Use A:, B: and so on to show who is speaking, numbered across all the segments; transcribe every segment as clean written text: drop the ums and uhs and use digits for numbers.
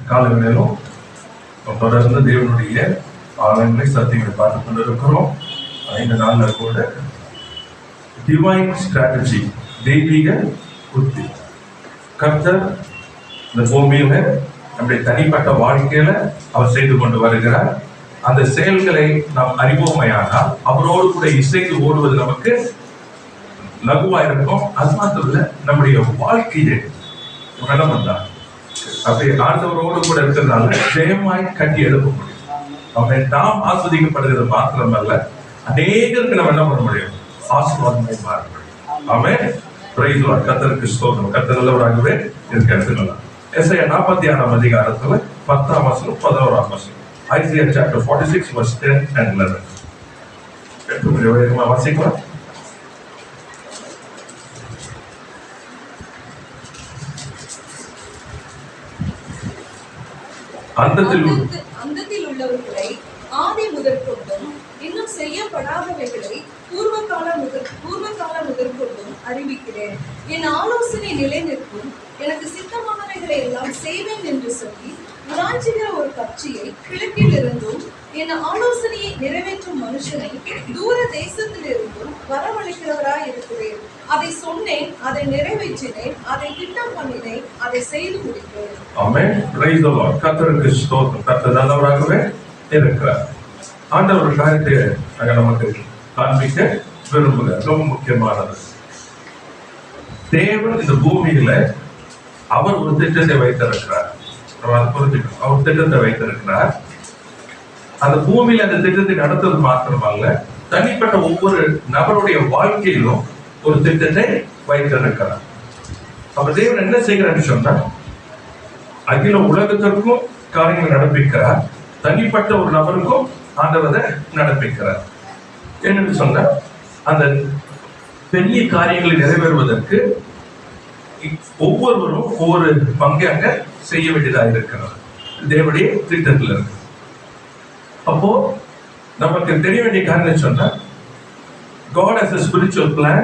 A: காலங்களிலும் தொடர்ந்து தேவனுடைய ஆலயங்களை சத்தியங்களை பார்த்து கொண்டிருக்கிறோம். இந்த நாளில் கூட டிவைன் ஸ்ட்ராட்டஜி, தெய்வீக புத்தி, கர்த்தர் இந்த பூமியில நம்முடைய தனிப்பட்ட வாழ்க்கையில அவர் செய்து கொண்டு வருகிறார். அந்த செயல்களை நாம் அறிவோமையானால் அவரோடு கூட இசைந்து ஓடுவது நமக்கு லகுவா இருக்கும். அது மாத்திரம் இல்ல, நம்முடைய வாழ்க்கையை என்ன பண்றார் அப்படி ஆண்டவரோடு கூட இருக்கிறதுனால ஜெயமாய் கட்டி எழுப்ப முடியும். அவனை நாம் ஆஸ்வதிக்கப்படுகிறது மாத்திரமல்ல, அநேகருக்கு நம்ம என்ன பண்ண முடியும், ஆசீர்வாதமாய் மாற முடியும். அவன் கர்த்தருக்கு ஸ்தோத்திரம். கர்த்தர் நல்லவராகவே இருக்க எடுத்துக்கலாம். எஸ்ஐயா 46ஆம் அதிகாரத்துல 10ஆம் வசனம் 11ஆம் வசனம். Isaiah chapter 46 verse 10 and 11. வேகமா வாசிக்கலாம்.
B: அந்தத்தில் உள்ளவர்களை ஆதி முதற்கொண்டும் இன்னும் செய்யப்படாதவைகளை பூர்வ கால முதற்கொண்டும் அறிவிக்கிறேன். என் ஆலோசனை நிலை நிற்கும், எனக்கு சித்தமானவைகளை எல்லாம் செய்வேன் என்று சொல்லி உராஞ்சுகிற ஒரு கட்சியை கிழக்கில் இருந்தும் என் ஆலோசனையை நிறைவேற்றும் மனுஷனை தூர தேசத்தில் இருந்தும் வரவழைக்கிறவராய் இருக்கிறேன். அதை சொன்னேன், அதை நிறைவேற்றினேன், அதை திட்டம் பண்ணினேன், அதை செய்து முடித்தேன்.
A: ஆமென். Praise the Lord. கர்த்தருக்கு ஸ்தோத்திரம். கர்த்தர் நல்லவராகவே இருக்கிறார். ஆண்டவர் ஒரு காரியத்தை நமக்கு காண்பிக்க விரும்புகிறார். ரொம்ப முக்கியமானது, தேவன் இந்த பூமியில அவர் ஒரு திட்டத்தை வைத்திருக்கிறார். அவர் திட்டத்தை வைத்திருக்கிறார். அந்த பூமியில அந்த திட்டத்தை நடத்துவது மாத்திரமல்ல, தனிப்பட்ட ஒவ்வொரு நபருடைய வாழ்க்கையிலும் ஒரு திட்டத்தை வைத்திருக்கிறார். அப்ப தேவன் என்ன செய்கிறார் சொன்னா, அகில உலகத்திற்கும் காரியங்கள் நடப்பிக்கிறார், தனிப்பட்ட ஒரு நபருக்கும் ஆண்டவரை நடப்பிக்கிறார். என்னன்னு சொன்னா, அந்த பெரிய காரியங்களை நிறைவேறுவதற்கு ஒவ்வொருவரும் ஒவ்வொரு பங்கை அங்க செய்ய வேண்டியதாக இருக்கிறது. தேவனுடைய திட்டத்தில் இருக்கு. அப்போ நமக்கு தெரிய வேண்டிய காரணம் சொன்னா, God has a spiritual plan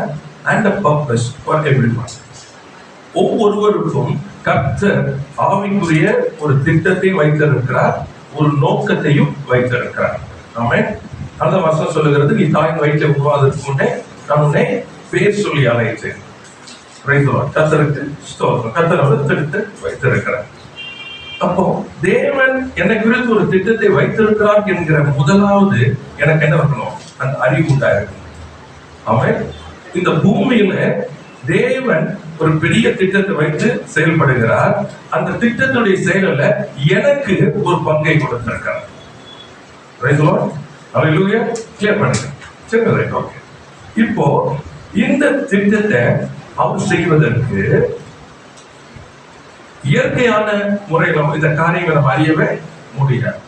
A: and a purpose for everyone. ஒவ்வொருவருக்கும் கர்த்தர் ஆவிக்குரிய ஒரு திட்டத்தை வைத்திருக்கிறார், ஒரு நோக்கத்தையும் வைத்திருக்கிறார். ஆமென். அந்த வசனம் சொல்லுகிறது, நீ தாயின் வயிற்றில் உருவாவதற்கு முன்னே நான் உன்னை பேர் சொல்லி அழைத்தேன். கர்த்தருக்கு ஸ்தோத்திரம். கர்த்தர் அவர் திட்டத்தை வைத்திருக்கிறார். அப்போ தேவன் என்னை குறித்து ஒரு திட்டத்தை வைத்திருக்கிறார் என்கிற முதலாவது எனக்கு என்ன இருக்கணும், அந்த அறிவு உண்டாயிருக்கும். அவன் இந்த பூமியில தேவன் ஒரு பெரிய திட்டத்தை வைத்து செயல்படுகிறார். அந்த திட்டத்துடைய செயலில் எனக்கு ஒரு பங்கை கொடுத்திருக்கிறார். கிளியர் பண்ணுங்க. சரி, ஓகே. இப்போ இந்த திட்டத்தை அவர் செய்வதற்கு இயற்கையான முறையில இந்த காரியங்களை நம்ம அறியவே முடியாது.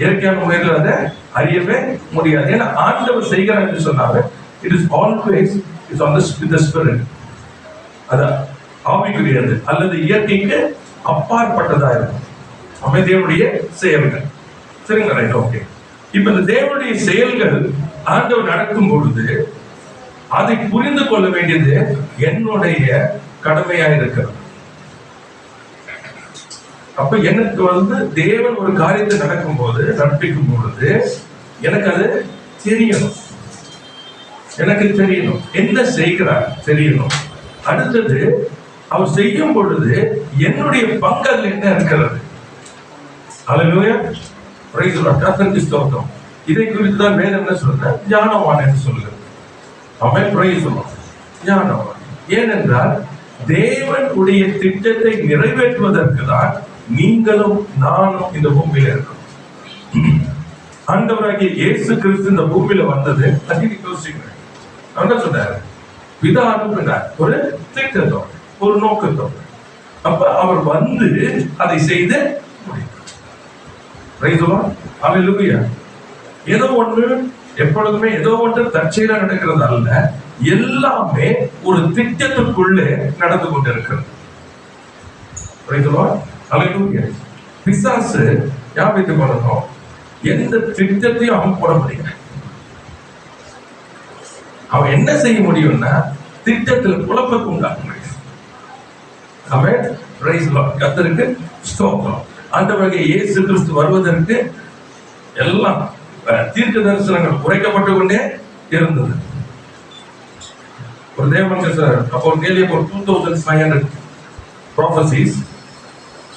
A: இயற்கையான முறையில் அதை அறியவே முடியாது. ஏன்னா ஆண்டவர் செய்கிறார் என்று சொன்னாங்க, it is always is on the spirit. அது ஆவிக்குரியது அல்லது இயற்கைக்கு அப்பாற்பட்டதா இருக்கும். நம்ம தேவனுடைய செயல்கள். சரிங்க, ரைட், ஓகே. இப்ப இந்த தேவனுடைய செயல்கள் ஆண்டவர் நடக்கும் பொழுது அதை புரிந்து கொள்ள வேண்டியது என்னுடைய கடமையா இருக்கிறது. அப்ப எனக்கு தேவன் ஒரு காரியத்தை நடக்கும் போது, நடப்பிக்கும் பொழுது எனக்கு அது தெரியணும். எனக்கு தெரியணும் என்ன செய்கிறார் தெரியணும். அடுத்தது அவர் செய்யும் பொழுது என்னுடைய பங்கு அதுல என்ன இருக்கிறது. அல்லேலூயா, பிரைஸ் தி லார்ட். கர்த்தருக்கு ஸ்தோத்திரம். இதை குறித்து தான் வேதம் என்ன சொல்றது, ஞானவான் என்று சொல்லுகிறது. ஆமென், பிரைஸ் தி லார்ட். ஞானவான். ஏனென்றால் தேவன் உடைய திட்டத்தை நிறைவேற்றுவதற்கு தான் நீங்களும் நானும் இந்த பூமியில இருக்கணும். ஆண்டவராகிய இயேசு கிறிஸ்து இந்த பூமியில வந்தது யோசிக்கிறேன். அவர் சொன்னாரு, பிதா அனுப்பினார் ஒரு திட்டத்தோட, ஒரு நோக்கத்தோட. அப்ப அவர் வந்து அதை செய்து முடித்தார். ஏதோ ஒன்று எப்பொழுதுமே ஏதோ ஒன்று தற்செயலா நடக்கிறது அல்ல, எல்லாமே ஒரு திட்டத்துக்குள்ளே நடந்து கொண்டிருக்கிறது. பிசாசு ஞாபகத்துக்கு வரணும், எந்த திட்டத்தையும் அவன் போட முடியல. அவன் என்ன செய்ய முடியும்னா திட்டத்துல குழப்பத்தை உண்டாக்க முடியும். ஆமென். Praise the Lord. கர்த்தருக்கு ஸ்தோத்திரம். ஆண்டவராகிய இயேசு கிறிஸ்து வருவதற்கு எல்லாம் தீர்க்க தரிசனங்கள் உரைக்கப்பட்டு கொண்டே இருந்தது. ஒரு தேவமனுஷன் சார் அப்போ nearly about 2500 prophecies,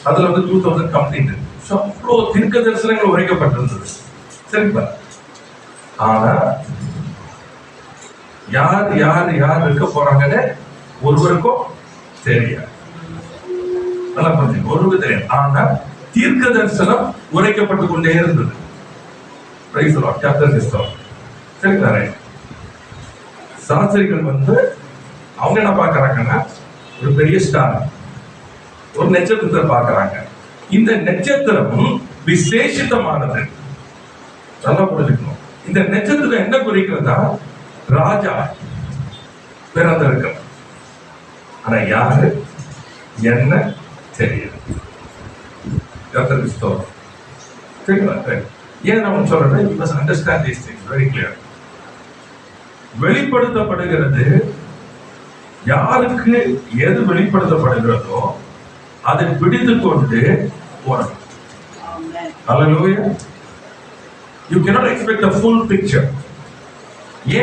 A: அதுல வந்து 2000 completed. ஸோ அவ்வளோ தீர்க்க தரிசனங்கள் உரைக்கப்பட்டிருந்தது. சரிங்களா? ஆனா யார் யார் யார் இருக்க போறாங்கன்னு ஒருவருக்கும் தெரியாது. நல்லா புரிஞ்சுங்க, ஒருவருக்கு தெரியாது. ஆனா தீர்க்க தரிசனம் உரைக்கப்பட்டு கொண்டே இருந்தது. Price the Lord. கர்த்தருக்கு ஸ்தோத்திரம். சரிங்களா? சாஸ்திரிகள் வந்து அவங்க என்ன பார்க்கறாங்கன்னா, ஒரு பெரிய ஸ்டார், ஒரு நட்சத்திரத்தை பார்க்கறாங்க. இந்த நட்சத்திரம் விசேஷித்தமானது. நல்லா புரிஞ்சுக்கணும். இந்த நட்சத்திரம் என்ன குறிக்கிறதா? ராஜா பிறந்திருக்கிறார். ஆனா யாரு என்ன தெரியாது. கர்த்தருக்கு ஸ்தோத்திரம். சரிங்களா? ஏன் நம்ம சொல்றேன்? you must understand these things very clear. வெளிப்படுத்தப்படுகிறது, யாருக்கு எது வெளிப்படுத்தப்படுகிறதோ அதை பிடித்து கொண்டு போறோம். Hallelujah. You cannot expect a full picture.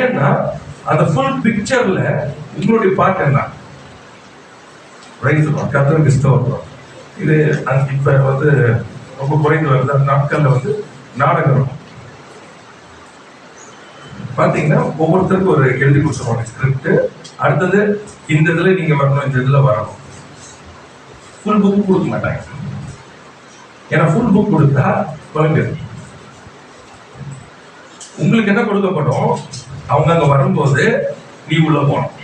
A: ஏன்னா அந்த full pictureல உங்களுடைய பார்ட் என்ன? ரைட். கர்த்தருக்கு ஸ்தோத்திரம். இது இப்ப வந்து ரொம்ப குறைந்து வருது. அந்த நாட்கள்ல வந்து நாடகம் பாத்தீங்கன்னா ஒவ்வொருத்தருக்கும் ஒரு எழுதி கொடுத்துருவாங்க ஸ்கிரிப்ட். அடுத்தது இந்த இதுல நீங்க வரணும், இந்த இதுல வரணும். ஃபுல் புக் கொடுக்க மாட்டாங்க. ஏன்னா ஃபுல் புக் கொடுத்தா குழந்தைங்க உங்களுக்கு என்ன கொடுக்கப்படும்? அவங்க அங்க வரும்போது நீ உள்ள போகணும்.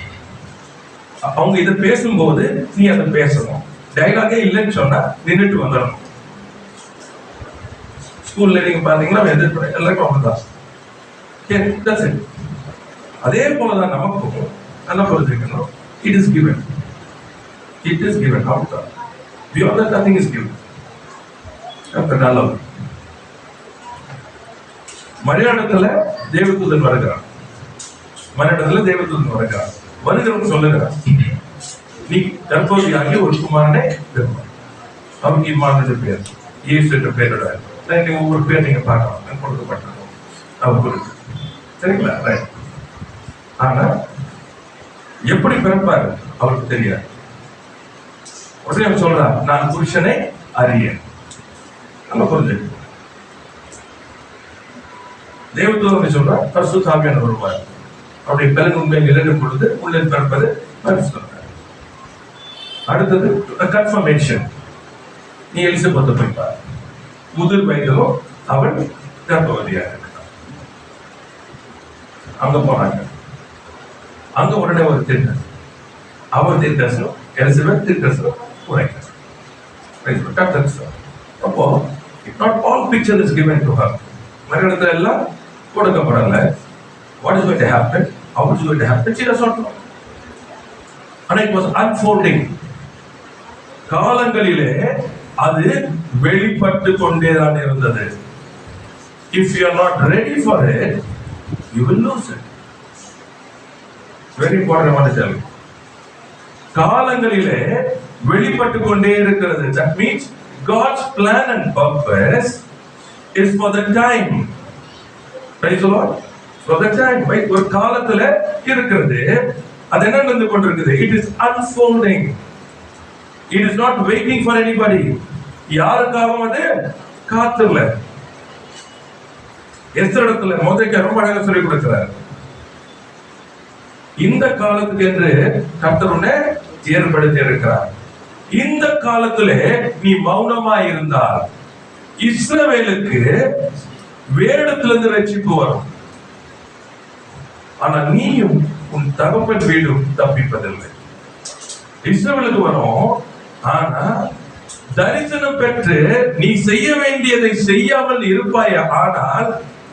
A: அவங்க இதை பேசும்போது நீ அதை பேசணும். டைலாகே இல்லைன்னு சொன்னா நின்றுட்டு வந்துடணும். ஸ்கூல்ல நீங்க பாத்தீங்கன்னா எல்லாருக்கும் அப்படிதான். அதே போலதான் நமக்கும் நல்லா புரிஞ்சுக்கணும். It is given. It is given. அவ்வளவுதான். Beyond that nothing is given. நல்லது. மரியாதத்துல தேவதூதன் வருகிறான். மரியாதத்துல தேவதூதன் வருகிறான். வருகிறவன் சொல்லுகிறான், நீ கர்ப்பவதியாகி ஒரு குமாரனை பெறுவாய். அவனுக்கு இம்மானுடைய பேர், இயேசு என்ற பேரோட ஒவ்வொரு பேர் நீங்க பார்க்கலாம் கொடுக்கப்பட்டிருக்கோம். அவருக்கு சரிங்களா? ரைட். ஆனா எப்படி பிறப்பாரு அவருக்கு தெரியாது. உடனே அவன் சொல்றான், நான் புருஷனை அறியேன். நம்ம புரிஞ்சுக்கணும். தேவதூதன் சொல்றா, பரிசுத்த ஆவியானவர் வருவார். அப்படி பிறகு உண்மை நிலையும் பொழுது உள்ளே பிறப்பது சொல்றார். அடுத்தது கன்ஃபர்மேஷன். நீ எலிசபெத்தை போய் பார். முதிர் வயதிலும் அவள் கர்ப்பவதியாக இருக்கிறார். அங்க போனாங்க. அங்க உடனே ஒரு தீர்க்கதரிசி, அவர் தீர்க்கதரிசனம், எலிசபெத் தீர்க்கதரிசனம் உரைக்கிறார். அப்போ not all picture is given to her. மரியாதை எல்லாம் கொடுக்கப்படல. What is going to happen? How is going to happen? She does not know. And it was unfolding. காலங்களிலே அது வெளிப்பட்டு கொண்டேதான் இருந்தது. If you are not ready for it, you will lose it. Very important I want to tell you. காலங்களிலே வெளிப்பட்டு கொண்டே இருக்கிறது. That means God's plan and purpose is for the time. Praise the Lord. For the time. ஒரு காலத்துல இருக்கிறது. அது என்ன நடந்து கொண்டிருக்குது? It is unfolding. It is not waiting for anybody. யாருக்காகவும் அது காத்திரல. எஸ்தரிடத்துல மோதேக்காய் ரொம்ப அழகா சொல்லி கொடுக்கிறார். இந்த காலத்துக்கு என்று கர்த்தர் உன்னை ஏற்படுத்தி இருக்கிறார். இந்த காலத்திலே நீ மௌனமா இருந்தால் இஸ்ரவேலுக்கு வேறிடத்திலிருந்து ரட்சிப்பு வரும். ஆனா நீயும் உன் தகப்பன் வீடும் தப்பிப்பதில்லை. இஸ்ரவேலுக்கு வரும். ஆனா தரிசனம் பெற்று நீ செய்ய வேண்டியதை செய்யாமல் இருப்பாய். ஆனால்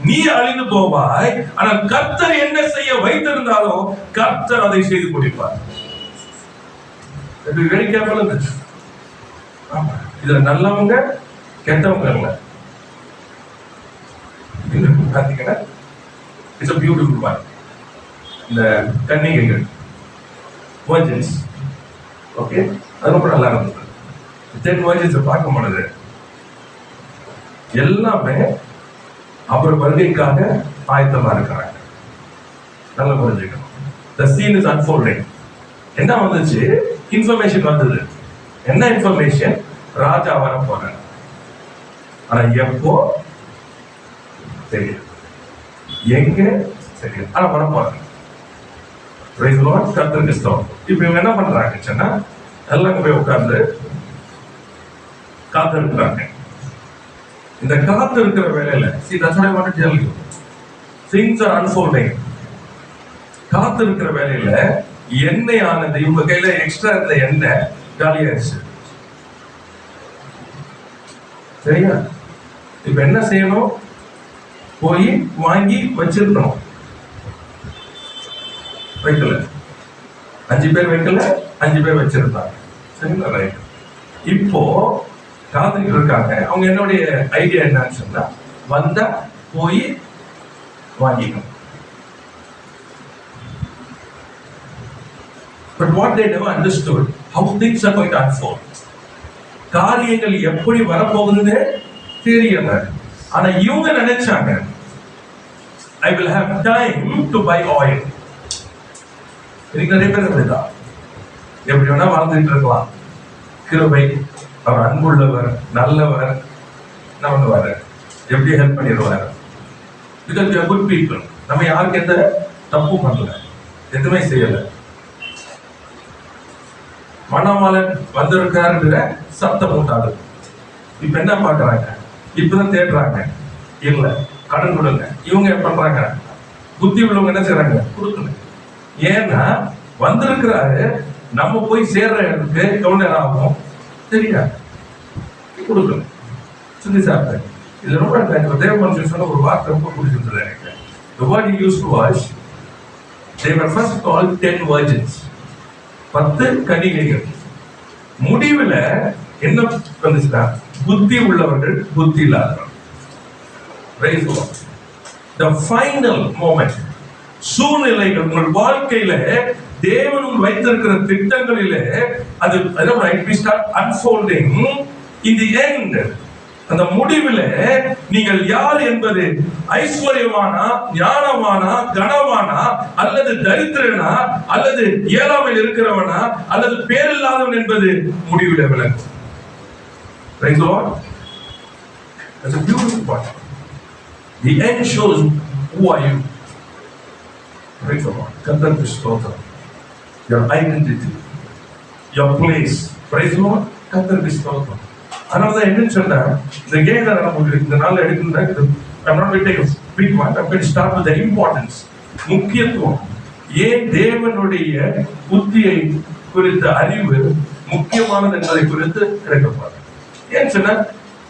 A: நீ அழிந்து போவாய். ஆனால் கர்த்தர் என்ன செய்ய வைத்திருந்தாலோ கர்த்தர் அதை செய்து முடிப்பார். Very careful in this. இதுல நல்லவங்க கெட்டவங்க இல்ல. பாத்தீங்கன்னா இட்ஸ் a beautiful one. இந்த கன்னிகைகள் virgins ஓகே, அது ரொம்ப நல்லா இருந்தது. 10 virgins பார்க்கும் பொழுது எல்லாமே அவர் வருகைக்காக ஆயத்தமா இருக்கிறாங்க. நல்லா புரிஞ்சுக்கணும். The scene is unfolding. என்ன வந்துச்சு? இன்ஃபர்மேஷன் வந்தது. என்ன இன்ஃபர்மேஷன்? ராஜா வர போறார். ஆனா எப்போ தெரியும், எங்க தெரியும், ஆனா வர போறாங்க. கர்த்தருக்கு ஸ்தோத்திரம். இப்ப இவங்க என்ன பண்றாங்க சொன்னா, எல்லாம் போய் உட்கார்ந்து காத்து இருக்கிறாங்க. இந்த காத்து இருக்கிற வேலையில see that's what I want to tell you, things are unfolding. காத்து இருக்கிற வேலையில எண்ணெய் ஆனது இவங்க கையில எக்ஸ்ட்ரா இருந்த எண்ணெய் காலியாயிருச்சு. சரியா? இப்ப என்ன செய்யணும்? போய் வாங்கி வச்சிருக்கணும். வைக்கல, 5 பேர் வைக்கல, 5 பேர் வச்சிருந்தாங்க. சரிங்களா? ரைட். இப்போ காத்துக்கிட்டு இருக்காங்க. அவங்க என்னுடைய ஐடியா என்னன்னு சொன்னா, வந்தா போய் வாங்கிக்கணும். But what they never understood, how things are going to unfold. காரியங்கள் எப்படி வரப்போகுதுன்னு தெரியல. ஆனா இவங்க நினைச்சாங்க, I will have time to buy oil. நிறைய பேர் அப்படிதான், எப்படி வேணா வாழ்ந்துட்டு இருக்கலாம். கிருபை, அவர் அன்புள்ளவர், நல்லவர், என்ன பண்ணுவாரு, எப்படி ஹெல்ப் பண்ணிடுவாரு. Because we are good people. நம்ம யாருக்கு எந்த தப்பு பண்ணல, எதுவுமே செய்யல. மணவாளன் வந்திருக்காருங்கிற சத்தம் உண்டாது. இப்ப என்ன பாக்குறாங்க? இப்பதான் தேடுறாங்க. இல்ல, கடன் கொடுங்க. இவங்க என்ன பண்றாங்க? புத்தி உள்ளவங்க என்ன செய்யறாங்க? கொடுக்கணும். ஏன்னா வந்திருக்கிறாரு, நம்ம போய் சேர்ற இடத்துக்கு எவ்வளவு நேரம் ஆகும் தெரியாது. கொடுக்கணும். சொல்லி சாப்பிட்டு இதுல ரொம்ப தேவ மனுஷன் சொன்ன ஒரு வார்த்தை ரொம்ப பிடிச்சிருந்தது எனக்கு. The word he used was, they were first called 10 virgins. 10 கன்னிகைகள். முடிவுல என்ன வந்துச்சுன்னா, புத்தி உள்ளவர்கள், புத்தி இல்லாதவர்கள். The final moment, சூழ்நிலைகள் உங்கள் வாழ்க்கையில தேவன் வைத்திருக்கிற திட்டங்களிலே அது we start unfolding in the end. அந்த முடிவில் நீங்கள் யார் என்பது, ஐஸ்வர்யமானா, ஞானமானா, கனவானா, அல்லது தரித்திரனா, அல்லது ஏழாமையில் இருக்கிறவனா, அல்லது பேரில்லாதவன் என்பது முடிவில் விளங்கும். Praise the Lord. That's a beautiful part. The end shows who are you. Praise the Lord. கர்த்தருக்கு ஸ்தோத்திரம். Your identity, your place. Praise the Lord. கர்த்தருக்கு ஸ்தோத்திரம். அதனாலதான் என்ன சொன்னா, இந்த கேள்வி நமக்கு இந்த நாள் எடுக்கணும்னா, I'm not going to take a big one. I'm going to start with the importance. முக்கியத்துவம். ஏன் தேவனுடைய புத்தியை குறித்த அறிவு முக்கியமானது என்பதை குறித்து கிடைக்கப்பாரு. ஏன் சொன்னா,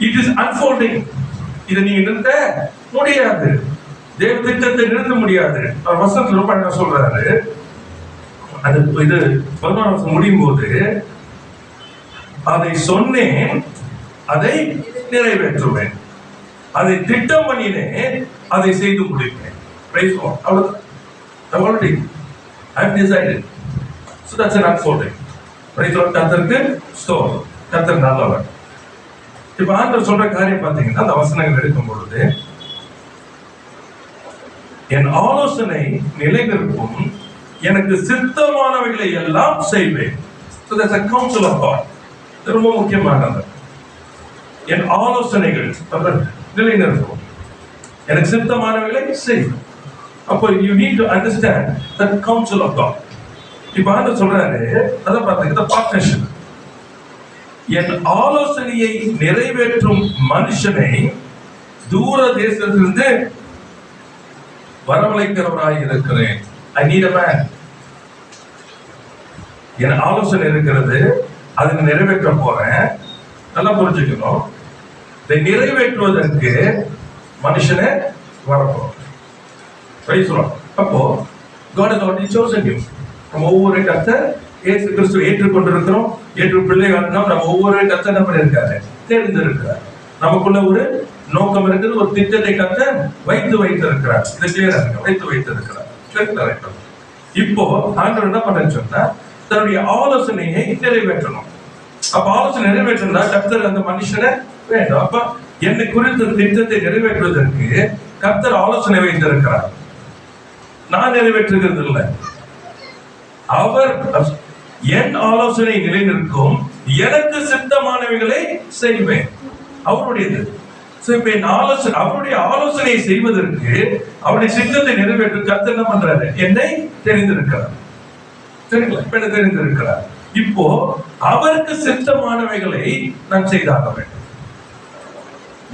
A: it is unfolding. இதை நீங்க நிறுத்த முடியாது. தேவ திட்டத்தை நிறுத்த முடியாது. அவர் வசனத்துல ரொம்ப என்ன சொல்றாரு, அது இது 11 வருஷம் முடியும் போது, அதை சொன்னேன், அதை நிறைவேற்றுவேன், அதை திட்டம் பண்ணினேன், அதை செய்து முடிப்பேன். Praise God. I've already decided. So that's an unfolding. Praise God. கர்த்தருக்கு ஸ்தோத்திரம். கர்த்தர் நல்லவர். இப்ப ஆண்டவர் சொல்ற காரியம் பாத்தீங்கன்னா, அந்த வசனங்கள் எடுக்கும் பொழுது, என் ஆலோசனை நிலைநிற்கும், எனக்கு சித்தமானவைகளை எல்லாம் செய்வேன். So that's a counsel of God. ரொம்ப முக்கியமானது. என் ஆலோசனைகள் நிலைநிற்கும், எனக்கு சித்தமானவைகளை செய்வேன். அப்போ you need to understand the counsel of God. இப்ப ஆண்டவர் சொல்றாரு, அத பாத்தீங்கன்னா பார்ட்னர்ஷிப். என் ஆலோசனையை நிறைவேற்றும் மனுஷனை தூர தேசத்திலிருந்து வரவழைக்கிறவராய் இருக்கிறேன். I need a man. என் ஆலோசனை இருக்கிறது, அதை நிறைவேற்ற போறேன். நல்லா புரிஞ்சுக்கணும். இதை நிறைவேற்றுவதற்கு மனுஷனை வரப்போம். அப்போ God has already chosen you. நம்ம ஒவ்வொரு கர்த்தர் இயேசு கிறிஸ்துவை ஏற்றுக்கொண்டிருக்கிறோம். ஏற்று பிள்ளைகள் நம்ம ஒவ்வொரு கர்த்தர் நம்ம இருக்காரு, தேர்ந்தெடுக்கிறார். நமக்குள்ள ஒரு நோக்கம் இருக்குது, ஒரு திட்டத்தை கர்த்தர் வைத்திருக்கிறார். இதை கிளியரா வைத்திருக்கிறார். இப்போ ஆண்டவர் என்ன பண்ண சொன்னா, தன்னுடைய ஆலோசனையை நிறைவேற்றணும். அப்ப ஆலோசனை நிறைவேற்றணும்னா கர்த்தர் அந்த மனுஷனை வேண்டும். அப்ப என்னை குறித்த திட்டத்தை நிறைவேற்றுவதற்கு கர்த்தர் ஆலோசனை வைத்திருக்கிறார். நான் நிறைவேற்றுகிறது இல்லை. அவர் என் ஆலோசனை நிலைநிற்கும், எனக்கு சித்தமானவைகளை செய்வேன். அவருடையது. அவருடைய ஆலோசனையை செய்வதற்கு, அவருடைய சித்தத்தை நிறைவேற்ற கர்த்தர் என்ன பண்றாரு? என்னை தெரிந்திருக்கிறார். சரிங்களா? இப்ப என்ன தெரிந்திருக்கிறார். இப்போ அவருக்கு சித்தமானவைகளை நான் செய்தாக வேண்டும்.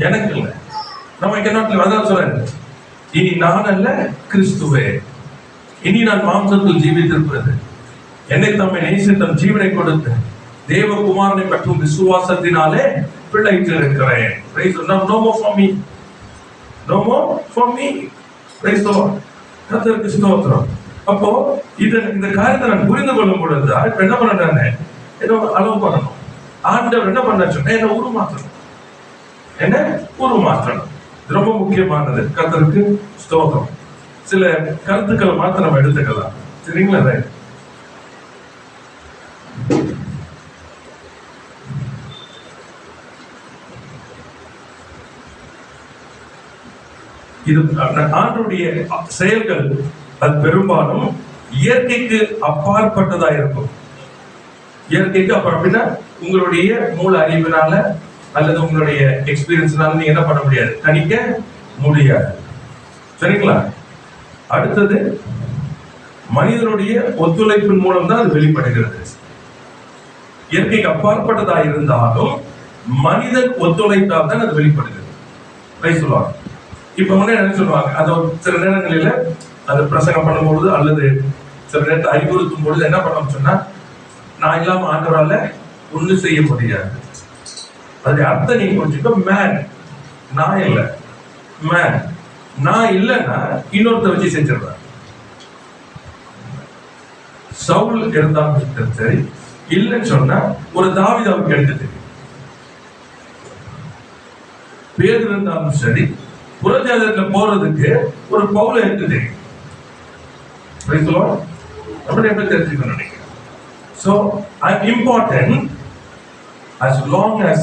A: எனக்கு இல்லை. நம்ம அதான் சொல்றேன், இனி நான் அல்ல கிறிஸ்துவே, இனி நான் மாம்சத்தில் ஜீவித்திருக்கிறது, என்னை தம்மை நேசித்தம் ஜீவனை கொடுத்து தேவகுமாரனை பற்றும் விசுவாசத்தினாலே பிழைத்திருக்கிறேன். No more for me. No more for me. Praise the Lord. கர்த்தருக்கு ஸ்தோத்திரம். அப்போ இந்த காரியத்தை நான் புரிந்து கொள்ளும் பொழுது இப்ப என்ன பண்ண, ஏதோ அளவு பண்ணணும். ஆண்டவர் என்ன பண்ண சொன்ன, என்ன உருமாற்றணும். என்ன உருமாற்றணும் ரொம்ப முக்கியமானது. கர்த்தருக்கு ஸ்தோத்திரம். சில கருத்துக்கள் மாத்திரம் நம்ம எடுத்துக்கலாம். சரிங்களா? இது ஆண்டுடைய செயல்கள் அது பெரும்பாலும் இயற்கைக்கு அப்பாற்பட்டதா இருக்கும். இயற்கைக்கு அப்புறம் அப்படின்னா உங்களுடைய மூல அறிவினால அல்லது உங்களுடைய எக்ஸ்பீரியன்ஸ்னால நீங்க என்ன பண்ண முடியாது, கணிக்க முடியாது. சரிங்களா? அடுத்தது மனிதனுடைய ஒத்துழைப்பின் மூலம் தான் அது வெளிப்படுகிறது. இயற்கைக்கு அப்பாற்பட்டதா இருந்தாலும் மனிதன் ஒத்துழைத்தால் தான் அது வெளிப்படுகிறது. சொல்லுவாங்க. இப்ப என்ன சொல்லுவாங்க, அது சில நேரங்களில அது பிரசங்கம் பண்ணும்பொழுது அல்லது சில நேரத்தை அறிவுறுத்தும் பொழுது என்ன பண்ண சொன்னா, நான் இல்லாம ஆண்டவரால ஒண்ணு செய்ய முடியாது. அது அர்த்தம் நீங்க கொஞ்சம் மேன், நான் இல்ல மேன். நான் இல்லைன்னா இன்னொருத்த வச்சு செஞ்சிருவேன். சவுல் இருந்தாலும் சரி, இல்லைன்னு சொன்னா ஒரு தாவீதுக்கு எடுத்து தெரியும். பேதுரு இருந்தாலும் சரி, புறஜாதியத்துல போறதுக்கு ஒரு பவுலை எடுத்து தெரியும். அப்படி எப்படி தெரிஞ்சுக்கணும் நினைக்கிறேன். So I'm important as long as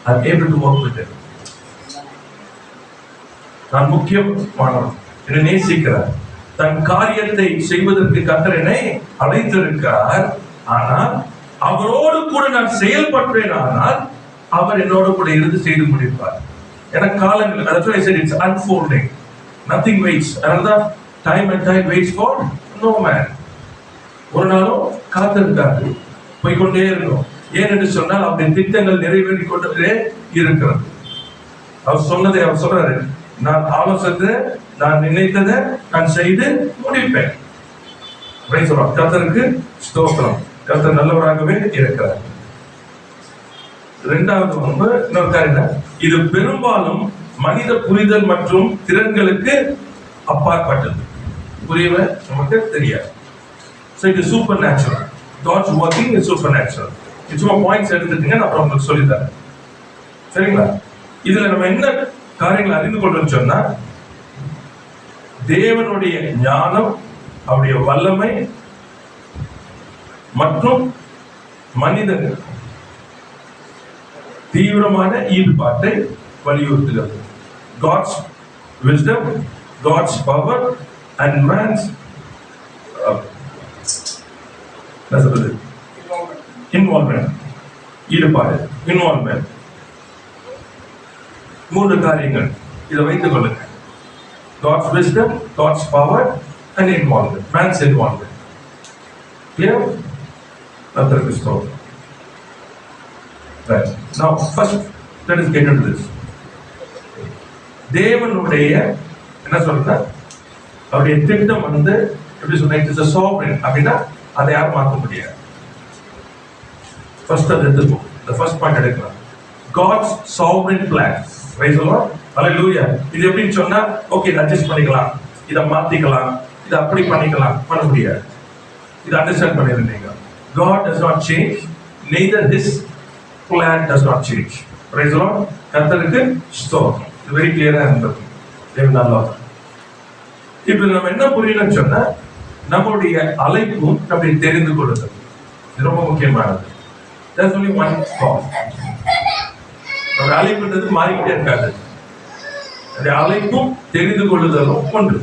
A: I'm able to work with it. நான் முக்கியமானவன், என்னை நேசிக்கிறார், தன் காரியத்தை செய்வதற்கு கர்த்தர் என்னை அழைத்திருக்கிறார். ஆனால் அவரோடு கூட நான் செயல்பட்டேன், ஆனால் அவர் என்னோடு கூட இருந்து செய்து முடிப்பார். எனக்கு காலங்கள், that's why I said it's unfolding. Nothing waits. Another time and time waits for no man. ஒரு நாளும் காத்திருக்காது, போய்கொண்டே இருக்கும். ஏனென்று சொன்னால் அவருடைய திட்டங்கள் நிறைவேறிக் கொண்டே இருக்கிறது. அவர் சொன்னதை அவர் சொல்றாரு, நான் ஆலோசனை, நான் நினைத்ததை நான் செய்து முடிப்பேன். கர்த்தருக்கு ஸ்தோத்திரம். கர்த்தர் நல்லவராகவே இருக்கிறார். இரண்டாவது இன்னொரு காரியம், இது பெரும்பாலும் மனித புரிதல் மற்றும் திறன்களுக்கு அப்பாற்பட்டது. புரியவே நமக்கு தெரியாது. So it is supernatural. God's working is supernatural. இது சும்மா பாயிண்ட்ஸ் எடுத்துட்டீங்க, நான் அப்புறம் உங்களுக்கு சொல்லித்தரேன். சரிங்களா? இதுல நம்ம என்ன காரியங்களை அறிந்து கொள்ளணும்னு சொன்னா, தேவனுடைய ஞானம், அவருடைய வல்லமை மற்றும் மனிதன் தீவிரமான ஈடுபாட்டை வலியுறுத்துகிறது. God's wisdom, God's power and man's involvement. ஈடுபாடு, இன்வால்வ்மெண்ட். மூன்று காரியங்கள் இதை வைத்துக் கொள்ளுங்க. God's wisdom, God's power and involvement. Man's involvement. Clear? கர்த்தருக்கு ஸ்தோத்திரம். Right. Now, first, let us get into this. தேவனுடைய என்ன சொல்ற, அவருடைய திட்டம் எப்படி சொன்னா, it is a sovereign. அப்படின்னா அதை யாரும் மாற்ற முடியாது. First அது எடுத்துப்போம். The first point எடுக்கலாம். God's sovereign plan. Praise the Lord. Hallelujah. இது எப்படின்னு சொன்னா, ஓகே அட்ஜஸ்ட் பண்ணிக்கலாம், இதை மாத்திக்கலாம், இதை அப்படி பண்ணிக்கலாம், பண்ண முடியாது. இதை அண்டர்ஸ்டாண்ட் பண்ணிருந்தீங்க. God does not change, neither his plan does not change. Praise the Lord. கர்த்தருக்கு ஸ்தோத்திரம். இது very clear ஆ இருந்தது. தேவனால இப்போ நம்ம என்ன புரியணும்னு சொன்னா, நம்மளுடைய அழைப்பும் நம்மை தெரிந்து கொள்ளுதல். இது ரொம்ப முக்கியமானது. There's only one call. ஒரு அழைப்புன்றது மாறிக்கிட்டே இருக்காது. அந்த அழைப்பும் தெரிந்து கொள்ளுதலும் ஒன்று,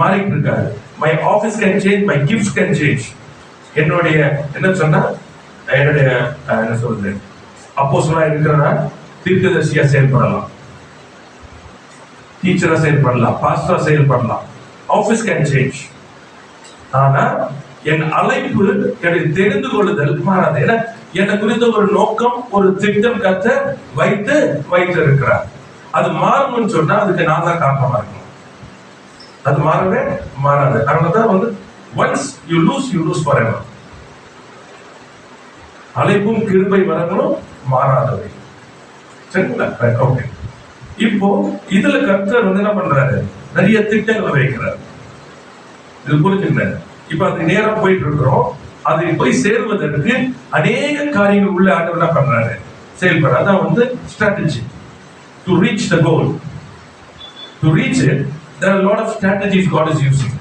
A: மாறிக்கிட்டு இருக்காது. My office can change, my gifts can change. என்னுடைய என்ன சொன்னா, என்னுடைய என்ன சொல்றது, அப்போஸ்தலனா இருக்கிறனா தீர்க்கதரிசியா செயல்படலாம், டீச்சரா செயல்படலாம், பாஸ்டரா செயல்படலாம். Office can change. ஆனா என் அழைப்பு, என்னுடைய தெரிந்து கொள்ளுதல் மாறாது. ஏன்னா என்னை குறித்த ஒரு நோக்கம், ஒரு திட்டம் கர்த்தர் வைத்து இருக்கிறார். அது மாறணும்னு சொன்னா அதுக்கு நான் தான் காரணமா இருக்கணும். அது மாறவே மாறாது. அதனாலதான் வந்து once you lose forever. அழைப்பும் கிருபை வரங்களும் மாறாதவை. சரிங்களா? ஓகே. இப்போ இதுல கர்த்தர் வந்து என்ன பண்றாரு, நிறைய திட்டங்களை வைக்கிறார். இது புரிஞ்சுங்க. இப்ப அது நேரம் போயிட்டு இருக்கிறோம். அது போய் சேருவதற்கு அநேக காரியங்கள் உள்ள ஆண்டவர் என்ன பண்றாரு, செயல்படுற. அதான் வந்து strategy to reach the goal. To reach it there are a lot of strategies God is using.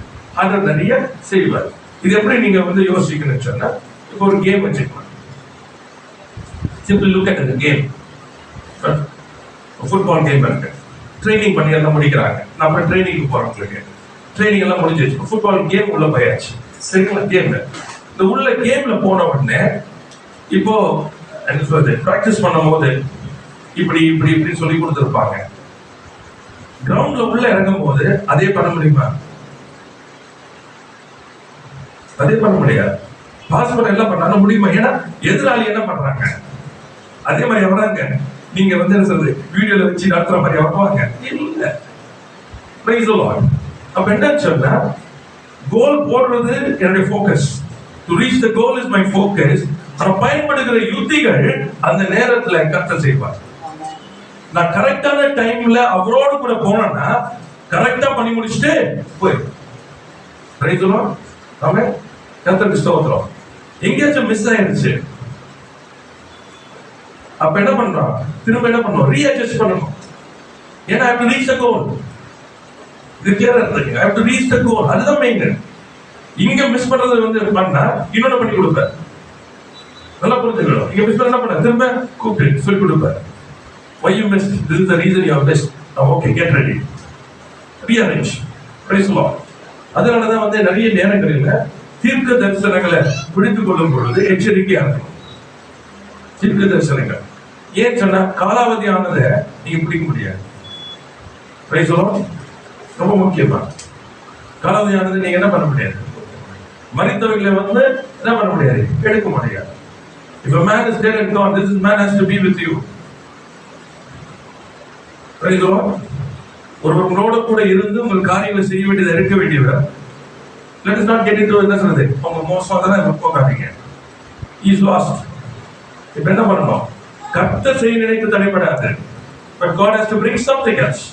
A: அது நிறைய செய்வார். இது எப்படி நீங்க வந்து யோசிக்கணும்னு சொன்னா, இப்போ ஒரு கேம் வச்சுக்கலாம். simply look at the game. Football game இருக்கு. ட்ரைனிங் பண்ணி எல்லாம் முடிக்கிறாங்க. நம்ம ட்ரைனிங்க்கு போறோம். ட்ரைனிங் எல்லாம் முடிஞ்சிச்சு. ஃபுட்பால் கேம் உள்ள போயாச்சு. சரிங்களா? கேம்ல இந்த உள்ள கேம்ல போன உடனே இப்போ என்ன சொல்றது, பிராக்டிஸ் பண்ணும் போது இப்படி இப்படி இப்படி சொல்லி கொடுத்துருப்பாங்க. கிரவுண்ட்ல உள்ள இறங்கும் போது அதே பண்ண முடியுமா? அதே பண்ண முடியாது. பாஸ் பண்ண எல்லாம் பண்ணாலும் முடியுமா? ஏன்னா எதிராளி என்ன பண்றாங்க அதே மாதிரி எவராங்க நீங்க வந்து என்ன சொல்றது, வீடியோல வச்சு நடத்துற மாதிரி வருவாங்க இல்ல. Price the Lord. அப்ப என்ன சொன்னா, கோல் போடுறது என்னுடைய focus. To reach the goal is my focus. நான் பயன்படுகிற யுத்திகள் அந்த நேரத்துல கர்த்தர் செய்வார். நான் கரெக்டான டைம்ல அவரோடு கூட போனேன்னா கரெக்டா பண்ணி முடிச்சுட்டு போய் பிரைஸ் தி லார்ட். ஆமென். கர்த்தருக்கு ஸ்தோத்திரம். எங்கேயாச்சும் மிஸ் ஆயிடுச்சு, அப்ப என்ன பண்றோம், திரும்ப என்ன பண்ணணும், ரீஅட்ஜஸ்ட் பண்ணணும். ஏன்னா I have to reach the goal. இது கிளியரா இருக்கு. I have to reach the goal. அதுதான் மெயின். இங்க மிஸ் பண்றது வந்து பண்ணா இன்னொன்னு பண்ணி கொடுப்பார். நல்லா புரிஞ்சுக்கணும். இங்க மிஸ் பண்ண என்ன பண்ண, திரும்ப கூப்பிட்டு சொல்லி கொடுப்பார். Why you missed? This is the reason you have missed. Okay, get ready. Rearrange. Praise the Lord. அதனாலதான் வந்து நிறைய நேரங்களில் தீர்க்க தரிசனங்களை பிடித்துக் கொள்ளும் பொழுது எச்சரிக்கையா இருக்கணும். தீர்க்க தரிசனங்கள் ஏன் சொன்னா, காலாவதியானதை நீங்க பிடிக்க முடியாது. Price the Lord. ரொம்ப முக்கியமா காலாவதியானது நீங்க என்ன பண்ண முடியாது, மரித்தவர்களை வந்து என்ன பண்ண முடியாது, எடுக்க முடியாது. If a man is dead and gone, this man has to be with you. Praise the Lord. ஒருவரோட கூட இருந்து உங்கள் காரியங்களை செய்ய வேண்டியதை எடுக்க வேண்டியவர். Let us not get into என்ன சொல்றது, அவங்க மோசமா தானே போகாதீங்க. He is lost. இப்ப என்ன பண்ணணும், கர்த்தர் செய்ய நினைத்து தடைபடாது. But God has to bring something else.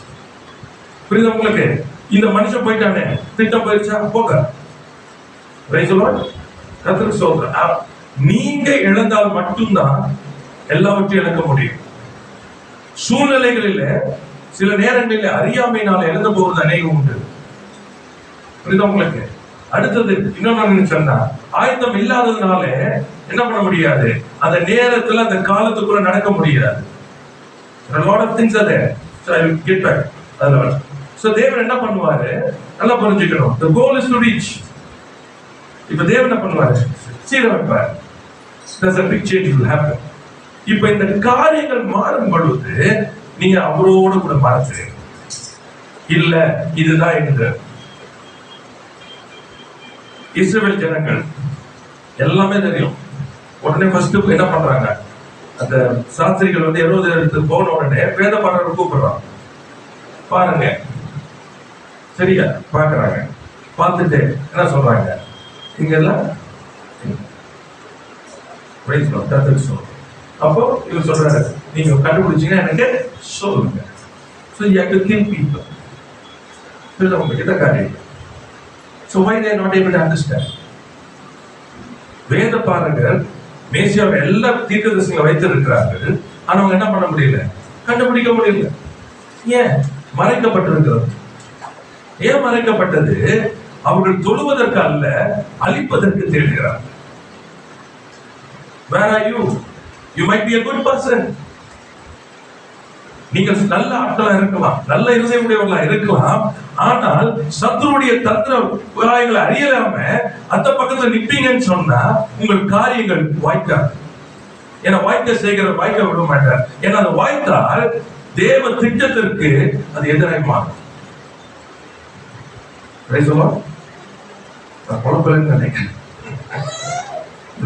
A: புரியுது உங்களுக்கு? இந்த மனுஷன் போயிட்டானே, திட்டம் போயிடுச்சா, போக. Praise the Lord. கர்த்தருக்கு ஸ்தோத்திரம். நீங்க இழந்தால் மட்டும்தான் எல்லாவற்றையும் இழக்க முடியும். சூழ்நிலைகளில் சில நேரங்களில் அறியாமையினால் இழந்து போவது அநேகம் உண்டு. புரியுதா உங்களுக்கு? அடுத்தது இன்னொன்னு சொன்னா, ஆயத்தம் இல்லாததுனால என்ன பண்ண முடியாது, அந்த நேரத்துல அந்த காலத்துக்குள்ள நடக்க முடியாது. A lot of things are there. So I will get back. அதனால so தேவன் என்ன பண்ணுவாரு, நல்லா புரிஞ்சுக்கணும். The goal is to reach. இப்ப தேவன் என்ன பண்ணுவாரு, சீர வைப்பார். There's a big change will happen. இப்ப இந்த காரியங்கள் மாறும் பொழுது நீங்க அவரோடு கூட மாறுறீங்க. இல்ல இதுதான் என்று இஸ்ரவேல் ஜனங்கள் எல்லாமே தெரியும். உடனே ஃபர்ஸ்ட் என்ன பண்றாங்க, அந்த சாஸ்திரிகள் வந்து எரோது எடுத்து போன உடனே வேத பாடகர் கூப்பிடுறாங்க. பாருங்க, சரியா பாக்குறாங்க. பார்த்துட்டு என்ன சொல்றாங்க, இங்க எல்லாம் அப்போ இவர் சொல்றாரு, நீங்க கண்டுபிடிச்சீங்கன்னா எனக்கு சொல்லுங்க. So you have to kill people. உங்களுக்கு கிட்ட காரியம். So why they are not able to understand? வேத பாரகர் மேசியாவை எல்லா தீர்க்கதரிசிகளை வைத்திருக்கிறார்கள். ஆனா அவங்க என்ன பண்ண முடியல, கண்டுபிடிக்க முடியல. ஏன்? மறைக்கப்பட்டிருக்கிறது. ஏன் மறைக்கப்பட்டது? அவர்கள் தொழுவதற்கு அல்ல, அழிப்பதற்கு தேடுகிறார்கள். Where are you? You might be a good person. நீங்கள் நல்ல ஆட்களா இருக்கலாம், நல்ல இருதயமுடையவர்களா இருக்கலாம். ஆனால் சத்துருடைய தந்திர உபாயங்களை அறியலாம அந்த பக்கத்துல நிப்பீங்கன்னு சொன்னா உங்கள் காரியங்கள் வாய்க்காது. ஏன்னா வாய்க்க விட மாட்டார். ஏன்னா அது வாய்த்தால் தேவ திட்டத்திற்கு அது எதிராக மாறும். நினைக்கிறேன்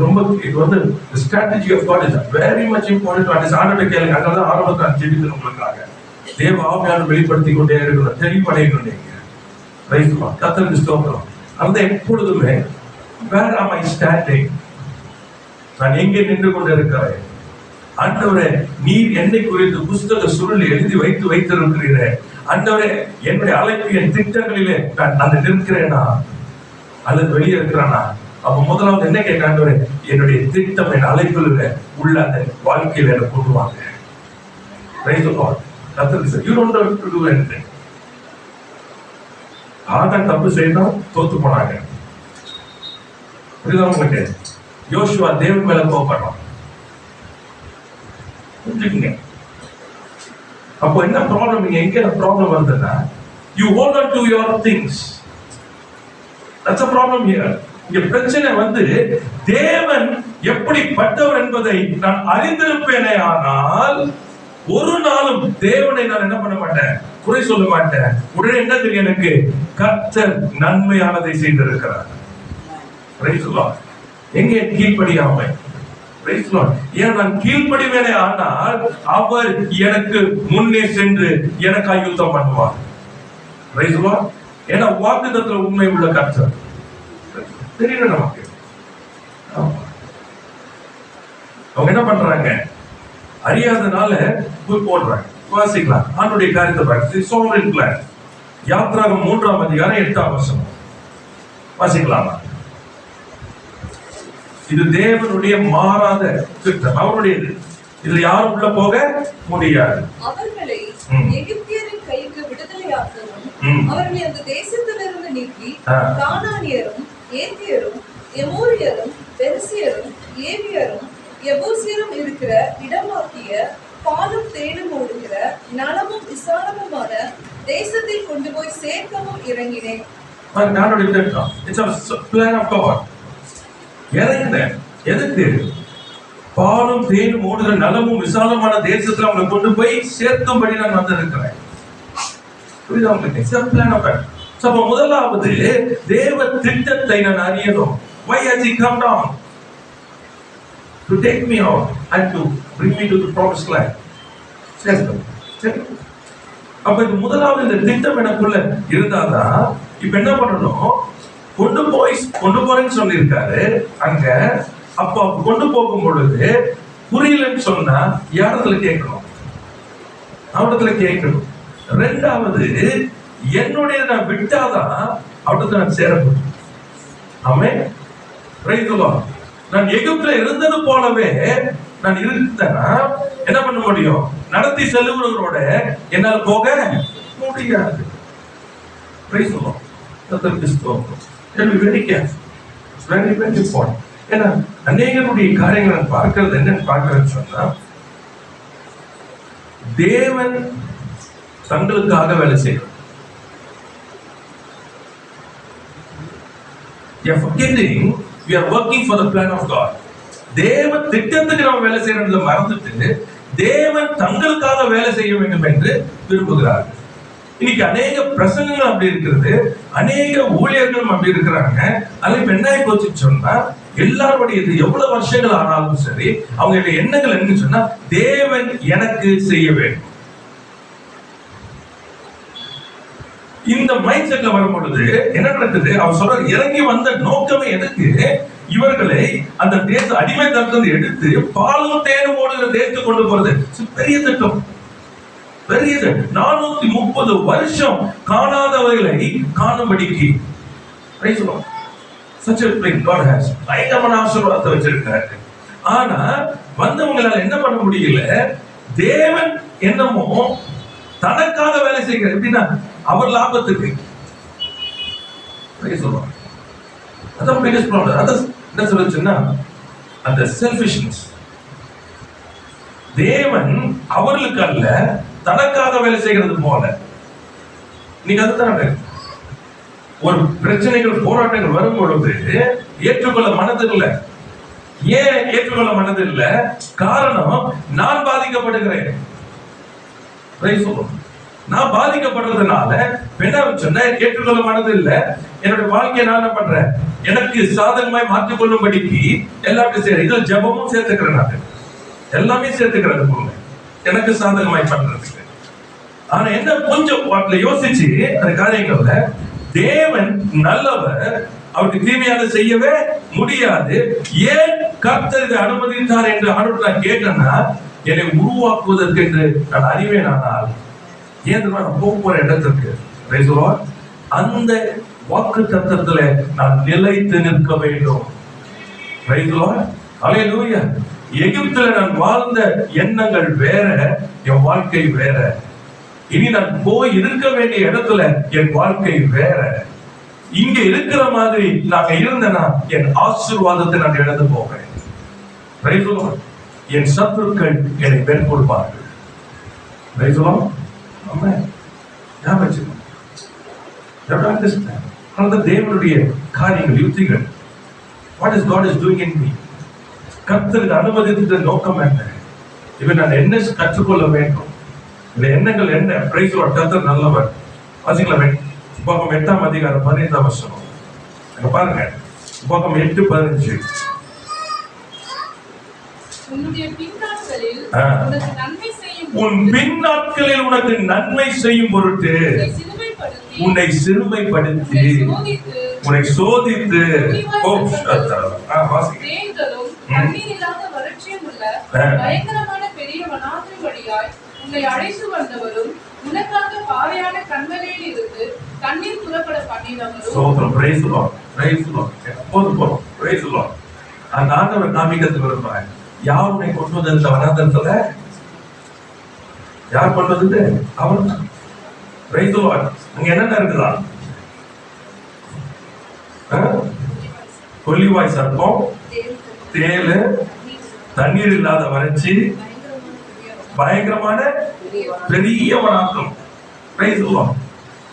A: ரொம்ப இது வந்து strategy of God is very much important to understand. ஆண்டவரை கேளுங்க. அதனால ஆரம்பத்துல நான் ஜெபிக்கிறேன் உங்களுக்காக. தேவ ஆவியானவர் வெளிப்படுத்திக் கொண்டே இருக்கணும், தெளிவடையணும். நீங்க ரைட்மா கர்த்தருக்கு ஸ்தோத்திரம். அந்த எப்பொழுதுமே where am I standing? நான் எங்கே நின்று கொண்டு இருக்கிறேன்? ஆண்டவரே, நீர் என்னை குறித்து புஸ்தக சுருளில் எழுதி வைத்திருக்கிறீரே. ஆண்டவரே, என்னுடைய அழைப்பு என் திட்டங்களிலே நான் அந்த நிற்கிறேனா அல்லது வெளியே இருக்கிறானா? அப்ப முதலாவது என்ன கேட்கிறாங்க, என்னுடைய திட்டம் என் அழைப்பில் உள்ள அந்த வாழ்க்கையில என்ன கொண்டு வாங்க. ஆதான் தப்பு செய்யணும், தோத்து போனாங்க. புரியுதா உங்களுக்கு? யோசுவா தேவன் மேல கோபப்படுறான். புரிஞ்சுக்கங்க. அப்போ என்ன ப்ராப்ளம்? நீங்க எங்க ப்ராப்ளம் வருதுன்னா, you hold on to your things. That's a problem here. இங்க பிரச்சனை வந்து தேவன் எப்படிப்பட்டவர் என்பதை நான் அறிந்திருப்பேனே, ஆனால் ஒரு நாளும் தேவனை நான் என்ன பண்ண மாட்டேன், குறை சொல்ல மாட்டேன். உடனே என்ன தெரியும் எனக்கு? கர்த்தர் நன்மையானதை செய்திருக்கிறார். எங்கே கீழ்ப்படியாமை? ஏன் நான் கீழ்ப்படிவேனே, ஆனால் அவர் எனக்கு முன்னே சென்று எனக்காக யுத்தம் பண்ணுவார். ஏன்னா வாக்குத்தத்தத்தில் உண்மை உள்ள கர்த்தர் தெரியல நமக்கு. அவங்க என்ன பண்றாங்க? அறியாதனால போய் போடுறாங்க. வாசிக்கலாம் ஆண்டுடைய காரியத்தை பார்த்து சோவரின் பிளான். யாத்ராகம் 3ஆம் அதிகாரம் 8ஆம் வசனம் வாசிக்கலாமா? இது தேவனுடைய மாறாத திட்டம், அவருடையது. இதுல யாரும் உள்ள போக முடியாது.
B: அவர்களை எகிப்தியரின் கைக்கு விடுதலையாக்கவும், அவர்களை அந்த தேசத்திலிருந்து நீக்கி கானானியரும் ஏத்தியரும் எமோரியரும் பெரிசியரும் ஏவியரும் எபூசியரும் இருக்கிற இடமாக்கிய பாலும் தேனும் ஓடுகிற நலமும் விசாலமுமான தேசத்தில் கொண்டு போய் சேர்க்கவும் இறங்கினேன்.
A: எதுக்கு? பாலும் தேனும் ஓடுகிற நலமும் விசாலமான தேசத்துல அவங்களை கொண்டு போய் சேர்க்கும்படி நான் வந்திருக்கிறேன். புரியுதா உங்களுக்கு? முதலாவது தேவ திட்டத்தை நான் அறியணும். Why has he come down? To take me out and to bring me to the promised land. அப்ப இது முதலாவது இந்த திட்டம் எனக்குள்ள இருந்தாதான் இப்ப என்ன பண்ணணும்? கொண்டு போறேன்னு சொல்லியிருக்காரு அங்க. அப்ப கொண்டு போகும் பொழுது புரியலன்னு சொன்னா யாரிடத்துல கேட்கணும்? அவரிடத்துல கேட்கணும். ரெண்டாவது, என்னுடைய நான் விட்டாதான் அவருக்கு நான் சேரணும். ஆமென். நான் எகிப்துல இருந்தது போலவே நான் இருந்தேன்னா என்ன பண்ண முடியும்? நடத்தி செல்லுகிறவரோட என்னால் போக முடியாது. ஏன்னா அநேகருடைய காரியங்கள் நான் பார்க்கிறது என்னன்னு பார்க்கிறேன்னு சொன்னா, தேவன் தங்களுக்காக வேலை செய்யணும். We are forgetting we are working for the plan of God. தேவ திட்டத்துக்கு நம்ம வேலை செய்யறதை மறந்துட்டு தேவன் தங்களுக்காக வேலை செய்ய வேண்டும் என்று விரும்புகிறார்கள். இன்னைக்கு அநேக பிரசங்கங்கள் அப்படி இருக்கிறது, அநேக ஊழியர்களும் அப்படி இருக்கிறாங்க. அதுல என்ன போச்சு சொன்னா, எல்லாருடைய எவ்வளவு வருஷங்கள் ஆனாலும் சரி அவங்க எண்ணங்கள் என்னன்னு சொன்னா, தேவன் எனக்கு செய்ய வேண்டும். இந்த மைண்ட் செட்ல வரும் பொழுது என்ன நடக்குது? அவர் சொல்ற இறங்கி வந்த நோக்கமே எதுக்கு? இவர்களை அந்த தேச அடிமைத்தனத்திலிருந்து எடுத்து பாலும் தேனும் ஓடுகிற தேசத்துக்கு கொண்டு போறது. பெரிய திட்டம், பெரியது. 430 வருஷம் காணாதவர்களை காணும்படிக்கு பயங்கரமான ஆசீர்வாதத்தை வச்சிருக்காரு. ஆனா வந்தவங்களால என்ன பண்ண முடியல? தேவன் என்னமோ தனக்காக வேலை செய்கிறார். எப்படின்னா அவர் லாபத்துக்கு சொல்லுவாங்க. அதான் என்ன சொல்லுச்சுன்னா, அந்த செல்ஃபிஷ்னஸ். தேவன் அவர்களுக்கு அல்ல தனக்காக வேலை செய்கிறது போல. நீங்க அதுதான் ஒரு பிரச்சனைகள் போராட்டங்கள் வரும் பொழுது ஏற்றுக்கொள்ள மனதில்லை. ஏன் ஏற்றுக்கொள்ள மனதில்லை? காரணம், நான் பாதிக்கப்படுகிறேன். நான் பாதிக்கப்படுறதுனால சொன்ன ஏற்றுக்கொள்ள மனதில்லை. என்னுடைய வாழ்க்கையை நான் என்ன பண்றேன், எனக்கு சாதகமாய் மாற்றிக்கொள்ளும்படிக்கு எல்லாத்தையும் செய்யறேன். இதுல ஜபமும் சேர்த்துக்கிறேன், நான் எல்லாமே சேர்த்துக்கிறது போல எனக்கு சாதகமாய் பண்றதுக்கு. ஆனா என்ன, கொஞ்சம் யோசிச்சு அந்த காரியங்கள்ல தேவன் நல்லவர், அவருக்கு தீமையான செய்யவே முடியாது. ஏன் கர்த்தர் இதை அனுமதித்தார் என்று ஆண்டவரை நான் கேட்டேன்னா, என்னை உருவாக்குவதற்கு என்று நான் அறிவேன். ஆனால் ஏன் நான் போகிற இடத்திற்கு அந்த வாக்கு தத்தத்துல நான் நிலைத்து நிற்க வேண்டும். அல்லேலூயா. எகிப்துல நான் வாழ்ந்த எண்ணங்கள் வேற, என் வாழ்க்கை வேற. இனி நான் போய் இருக்க வேண்டிய இடத்துல என் வாழ்க்கை வேற. இங்க இருக்கிற மாதிரி நாங்க இருந்தேன்னா என் ஆசீர்வாதத்தை நான் இழந்து போவேன். என் சத்துருக்கள் என்னை மேற்கொள்வார்கள். தேவனுடைய காரியங்கள், யுக்திகள். What is God is doing in me? கர்த்தருக்கு அனுமதித்த நோக்கம் என்ன? இவன் நான் என்ன கற்றுக்கொள்ள வேண்டும்? இந்த எண்ணங்கள் என்ன? Praise Lord. கர்த்தர் நல்லவர். வாசிக்கலாம். உபாகமம் 8ஆம் அதிகாரம் 15ஆம் வசனம். அங்க பாருங்க. உபாகமம் 8:15. உன் பின்னாட்களில் உனக்கு நன்மை செய்யும் பொருட்டு உன்னை சிறுமைப்படுத்தி உன்னை சோதித்து
B: உன்னை அழைத்து வந்தவரும் உனக்காக பாறையான கண்மலையில் இருந்து தண்ணீர் புறப்பட பண்ணினவரும்.
A: Praise Lord. Praise Lord. போதும். Praise Lord. அந்த ஆண்டவர் காமிக்கிறதுக்கு விரும்புறேன். யார் உன்னை கொண்டு வந்த இந்த வனாந்தரத்துல? யார் கொண்டு வந்தது? அவர் தான். Praise lord. அங்க என்னென்ன இருக்குதா? கொல்லிவாய் சர்ப்பம், தேளு, தண்ணீர் இல்லாத வறட்சி, பயங்கரமான பெரிய வனாந்தரம். Price Lord.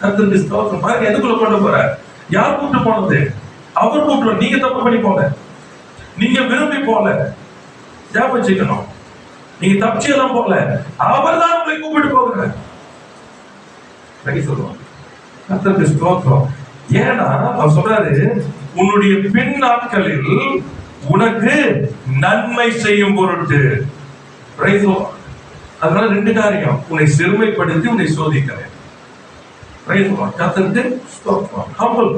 A: கர்த்தருக்கு ஸ்தோத்திரம். பாருங்க, எதுக்குள்ள கொண்டு போற? யார் கூப்பிட்டு போனது? அவர் கூப்பிட்டு. நீங்க தப்பு பண்ணி போல, நீங்க விரும்பி போல. ஞாபகம் வச்சுக்கணும். நீங்க தப்பிச்சு எல்லாம் போல, அவர் தான் உங்களை கூப்பிட்டு போகிறார். சொல்லுவாங்க. கர்த்தருக்கு ஸ்தோத்திரம். ஏன்னா அவர் சொல்றாரு, உன்னுடைய பின் நாட்களில் உனக்கு நன்மை செய்யும் பொருட்டு. அதனால ரெண்டு காரியம், உன்னை சிறுமைப்படுத்தி உன்னை சோதிக்கிறேன். கர்த்தருக்கு ஸ்தோத்திரம். ஹம்பிள்.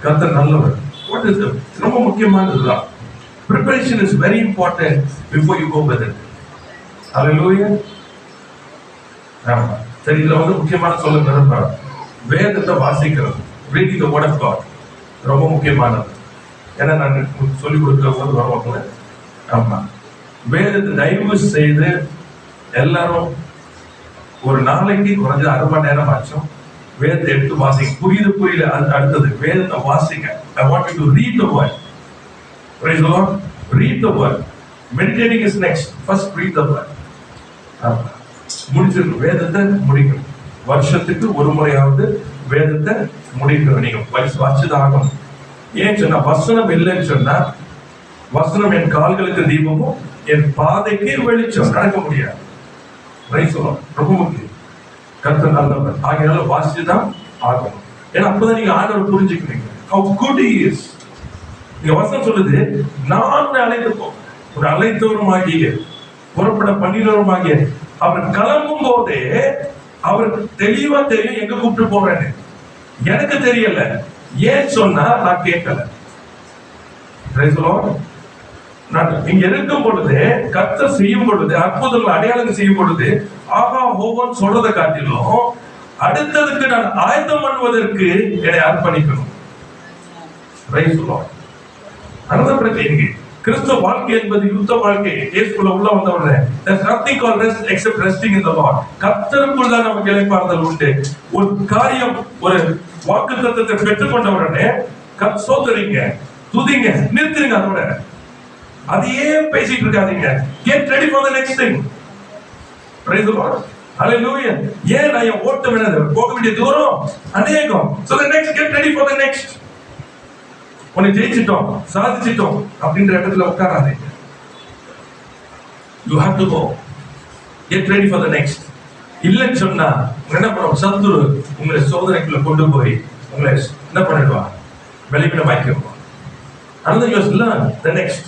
A: கர்த்தர் நல்லவர். What is it? ரொம்ப முக்கியமானதுதான். Preparation is very important before you go with it. Hallelujah. ஆமா. சரி, இதுல முக்கியமான சொல்ல விரும்புறேன். வேதத்தை வாசிக்கிறது, reading the word of God ரொம்ப முக்கியமானது. ஏன்னா நான் சொல்லிக் கொடுக்கிற போது வருவாங்க. ஆமா, வேதத்தை தயவு செய்து எல்லாரும் ஒரு நாளைக்கு குறைஞ்ச 1/2 மணி நேரம் ஆச்சும் வேதத்தை எடுத்து வாசிங்க. புரியல அடுத்தது வேதத்தை வாசிங்க. I want you to read the word. Praise the Lord. Read the word. Meditating is next. First read the word. முடிச்சிருக்கும். வேதத்தை முடிக்கணும். வருஷத்துக்கு ஒரு முறையாவது வேதத்தை முடிக்கணும். நீங்க வாசிச்சுதான் ஆகணும். ஏன் சொன்னா, வசனம் இல்லைன்னு சொன்னா, வசனம் என் கால்களுக்கு தீபமும் என் பாதைக்கு வெளிச்சம். நடக்க முடியாது. ரொம்ப முக்கியம். கர்த்தர் நல்லவர். ஆகையால வாசிச்சுதான் ஆகணும். ஏன்னா அப்பதான் நீங்க ஆண்டவரை புரிஞ்சுக்கிறீங்க. How good he is. இங்க வசனம் சொல்லுது, நான் அழைத்தவருமாகிய புறப்பட பண்ணினவருமாகிய அவர் கிளம்பும் போதே அவருக்கு தெளிவா தெரியும் எங்க கூப்பிட்டு போறேன்னு. எனக்கு தெரியல. ஏன் சொன்னா நான் கேட்கல. நான் இங்க இருக்கும் பொழுது, கர்த்தர் செய்யும் பொழுது, அற்புதங்கள் அடையாளங்கள் செய்யும் பொழுது, ஆகா ஹோவன் சொல்றதை காட்டிலும் அடுத்ததுக்கு நான் ஆயத்தம் பண்ணுவதற்கு என்னை அர்ப்பணிக்கணும். அனதர் பிரச்சனை. கிறிஸ்துவ வாழ்க்கை என்பது யுத்த வாழ்க்கை. இயேசுக்குள்ள உள்ள வந்தவனே, there's nothing called rest except resting in the Lord. கர்த்தருக்குள்ள நமக்கு இளைப்பாறுதல் உண்டு. ஒரு காரியம், ஒரு வாக்குத்தத்தத்தை பெற்றுக்கொண்டவனே சோதரிங்க. துதிங்க, நிறுத்துங்க. அதோட அதையே பேசிட்டு இருக்காதீங்க. Get ready for the next thing. Praise the Lord. Hallelujah. ஏன் நான் என் ஓட்டம் என்னது, போக வேண்டிய தூரம் அநேகம். So the next, get ready for the next. உன்னை ஜெயிச்சிட்டோம், சாதிச்சிட்டோம் அப்படின்ற இடத்துல உட்காராதீங்க. You have to go. Get ready for the next. இல்லைன்னு சொன்னா என்ன பண்ணுவோம், சத்துரு உங்களை சோதனைக்குள்ள கொண்டு போய் உங்களை என்ன பண்ணிடுவா, வெளிவிடமாக்கிடுவான். Another you must learn the next.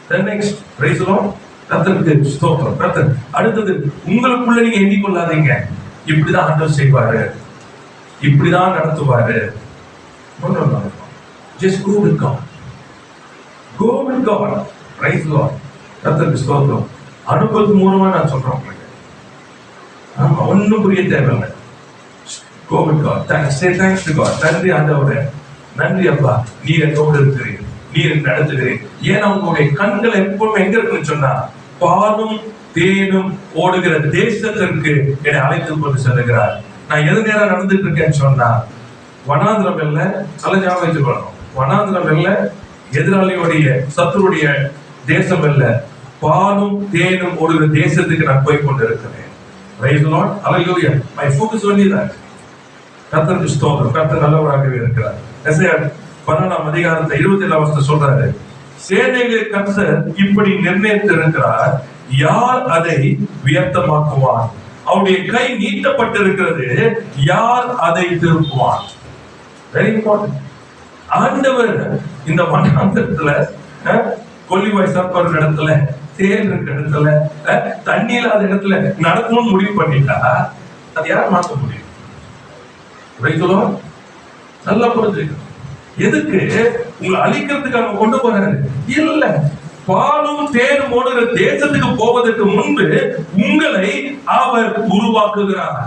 A: The next. Praise the Lord. கர்த்தருக்கு ஸ்தோத்திரம். கர்த்தர் அடுத்தது உங்களுக்குள்ள நீங்க எண்ணிக்கொள்ளாதீங்க, இப்படிதான் ஆண்டவர் செய்வாரு, இப்படிதான் நடத்துவாரு. Just go with God. Go with God. Praise the Lord. கர்த்தருக்கு ஸ்தோத்திரம். அனுபவத்து மூலமா நான் சொல்றேன் உங்களுக்கு. ஆமா, ஒன்னும் புரிய தேவையில்லை. Go with God. Say thanks to God. நன்றி ஆண்டவரே, நன்றி அப்பா, நீர் என்னோடு இருக்கிறீர், நீர் நடத்துகிறீர். ஏன்னா உங்களுடைய கண்கள் எப்பவுமே எங்க இருக்குன்னு சொன்னா, பாலும் தேனும் ஓடுகிற தேசத்திற்கு என்னை அழைத்து கொண்டு செல்கிறார். நான் எது நேரம் நடந்துட்டு இருக்கேன்னு சொன்னா, வனாந்திரம் இல்ல, நல்ல ஞாபகம் வச்சுக்கணும், வனாந்திரம் இல்ல, எதிராளியுடைய சத்துருடைய தேசம் இல்ல, பாலும் தேனும் ஓடுகிற தேசத்துக்கு நான் போய் கொண்டு இருக்கிறேன். Praise the Lord. Hallelujah. My focus only that. கர்த்தருக்கு ஸ்தோத்திரம். கர்த்தர் நல்லவராகவே இருக்கிறார். எசேயா 12ஆம் அதிகாரத்தை 27ஆம் வசனத்தை சொல்றாரு, சேனைகளின் கர்த்தர் இப்படி நிர்ணயித்திருக்கிறார், யார் அதை வியர்த்தமாக்குவான்? அவருடைய கை நீட்டப்பட்டிருக்கிறது, யார் அதை திருப்புவான்? Very important. ஆண்டவர் இந்த வனாந்தரத்துல கொல்லிவாய் சர்ப்பர் இடத்துல, தேன் இருக்கிற இடத்துல, தண்ணி இல்லாத இடத்துல நடக்கணும்னு முடிவு பண்ணிட்டா அது யார் மாற்ற முடியும்? நல்லா புரிஞ்சுக்கணும். எதுக்கு? உங்களை அழிக்கிறதுக்காக கொண்டு போறாரு இல்ல, பாலும் தேனும் ஓடுகிற தேசத்துக்கு போவதற்கு முன்பு உங்களை அவர் உருவாக்குகிறார்.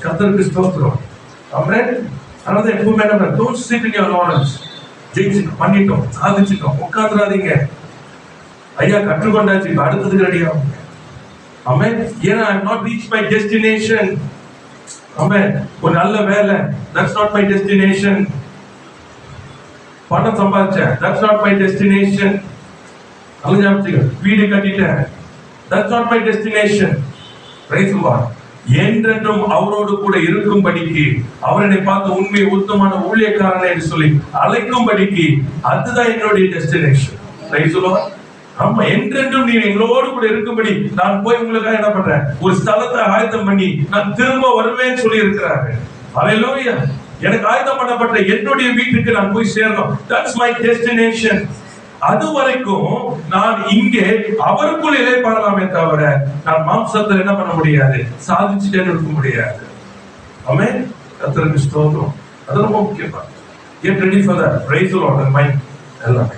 A: கர்த்தருக்கு ஸ்தோத்திரம். ஆமென். அதனால எப்பவுமே என்ன, don't sit in your laurels. ஜெயிச்சிட்டோம், பண்ணிட்டோம், சாதிச்சிட்டோம், உட்கார்ந்துடாதீங்க. ஐயா கற்றுக்கொண்டாச்சு, அடுத்ததுக்கு ரெடி ஆகுங்க. ஆமென். ஏன்னா I have not reached my destination. ஆமென். ஒரு நல்ல வேலை, that's not my destination. பணம் சம்பாதிச்சேன், that's not my destination. வீடு கட்டிட்டேன், that's not my destination. Praise the Lord. என்றென்றும் அவரோடு கூட இருக்கும்படிக்கு, அவரை பார்த்து உண்மை உத்தமான ஊழியக்காரனை என்று சொல்லி அழைக்கும்படிக்கு, அதுதான் என்னுடைய டெஸ்டினேஷன். Praise the Lord. ஆமா, என்றென்றும் நீ எங்களோடு கூட இருக்கும்படி நான் போய் உங்களுக்காக என்ன பண்றேன், ஒரு ஸ்தலத்தை ஆயத்தம் பண்ணி நான் திரும்ப வருவேன்னு சொல்லி இருக்கிறாரு. ஹல்லேலூயா. எனக்கு ஆயத்தம் பண்ணப்பட்ட என்னுடைய வீட்டுக்கு நான் போய் சேரணும். That's my destination. அது வரைக்கும் நான் இங்கே அவருக்குள் இளைப்பாறலாமே தவிர நான் மாம்சத்தில் என்ன பண்ண முடியாது, சாதிச்சுட்டே இருக்க முடியாது. ஆமென். கர்த்தருக்கு ஸ்தோத்திரம். அது ரொம்ப முக்கியமா. Get ready for that. Praise the Lord. And my எல்லாமே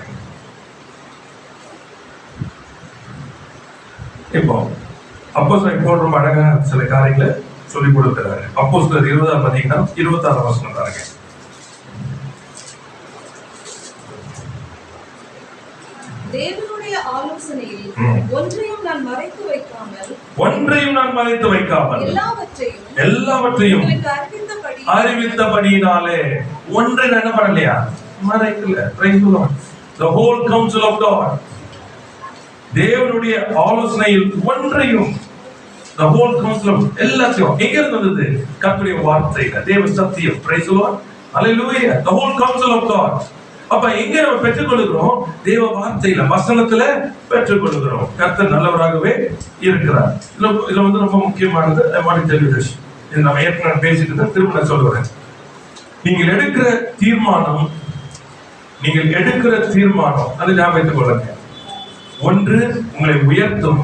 A: இப்போ அப்போஸ்தலர் பவுல் ரொம்ப அழகா சில காரியங்களை சொல்லிக் கொடுக்கிறாரு. அப்போஸ்தலர் 20ஆம் அதிகாரம் 26ஆம் வசனம் பாருங்க.
B: தேவனுடைய ஆலோசனையில் ஒன்றையும் நான் மறைத்து வைக்காமல்
A: எல்லாவற்றையும் அறிவித்தபடியினாலே ஒன்றை என்ன பண்ணலையா, மறைக்கல. Praise the Lord. The whole counsel of God. தேவனுடைய ஆலோசனையில் ஒன்றையும், the whole counsel of எல்லாத்தையும் எங்க இருந்து வந்தது? கர்த்தருடைய வார்த்தையில, தேவ சத்தியம். Praise the Lord. Hallelujah. The whole counsel of God. அப்ப எங்க நம்ம பெற்றுக்கொள்கிறோம்? தேவ வார்த்தையில, வசனத்துல பெற்றுக்கொள்கிறோம். கர்த்தர் நல்லவராகவே இருக்கிறார். இதுல வந்து ரொம்ப முக்கியமானது இது நம்ம ஏற்கனவே பேசிட்டு திரும்ப நான் சொல்லுவேன். நீங்கள் எடுக்கிற தீர்மானம் அது ஞாபகத்துக் கொள்ளுங்க. ஒன்று உங்களை உயர்த்தும்,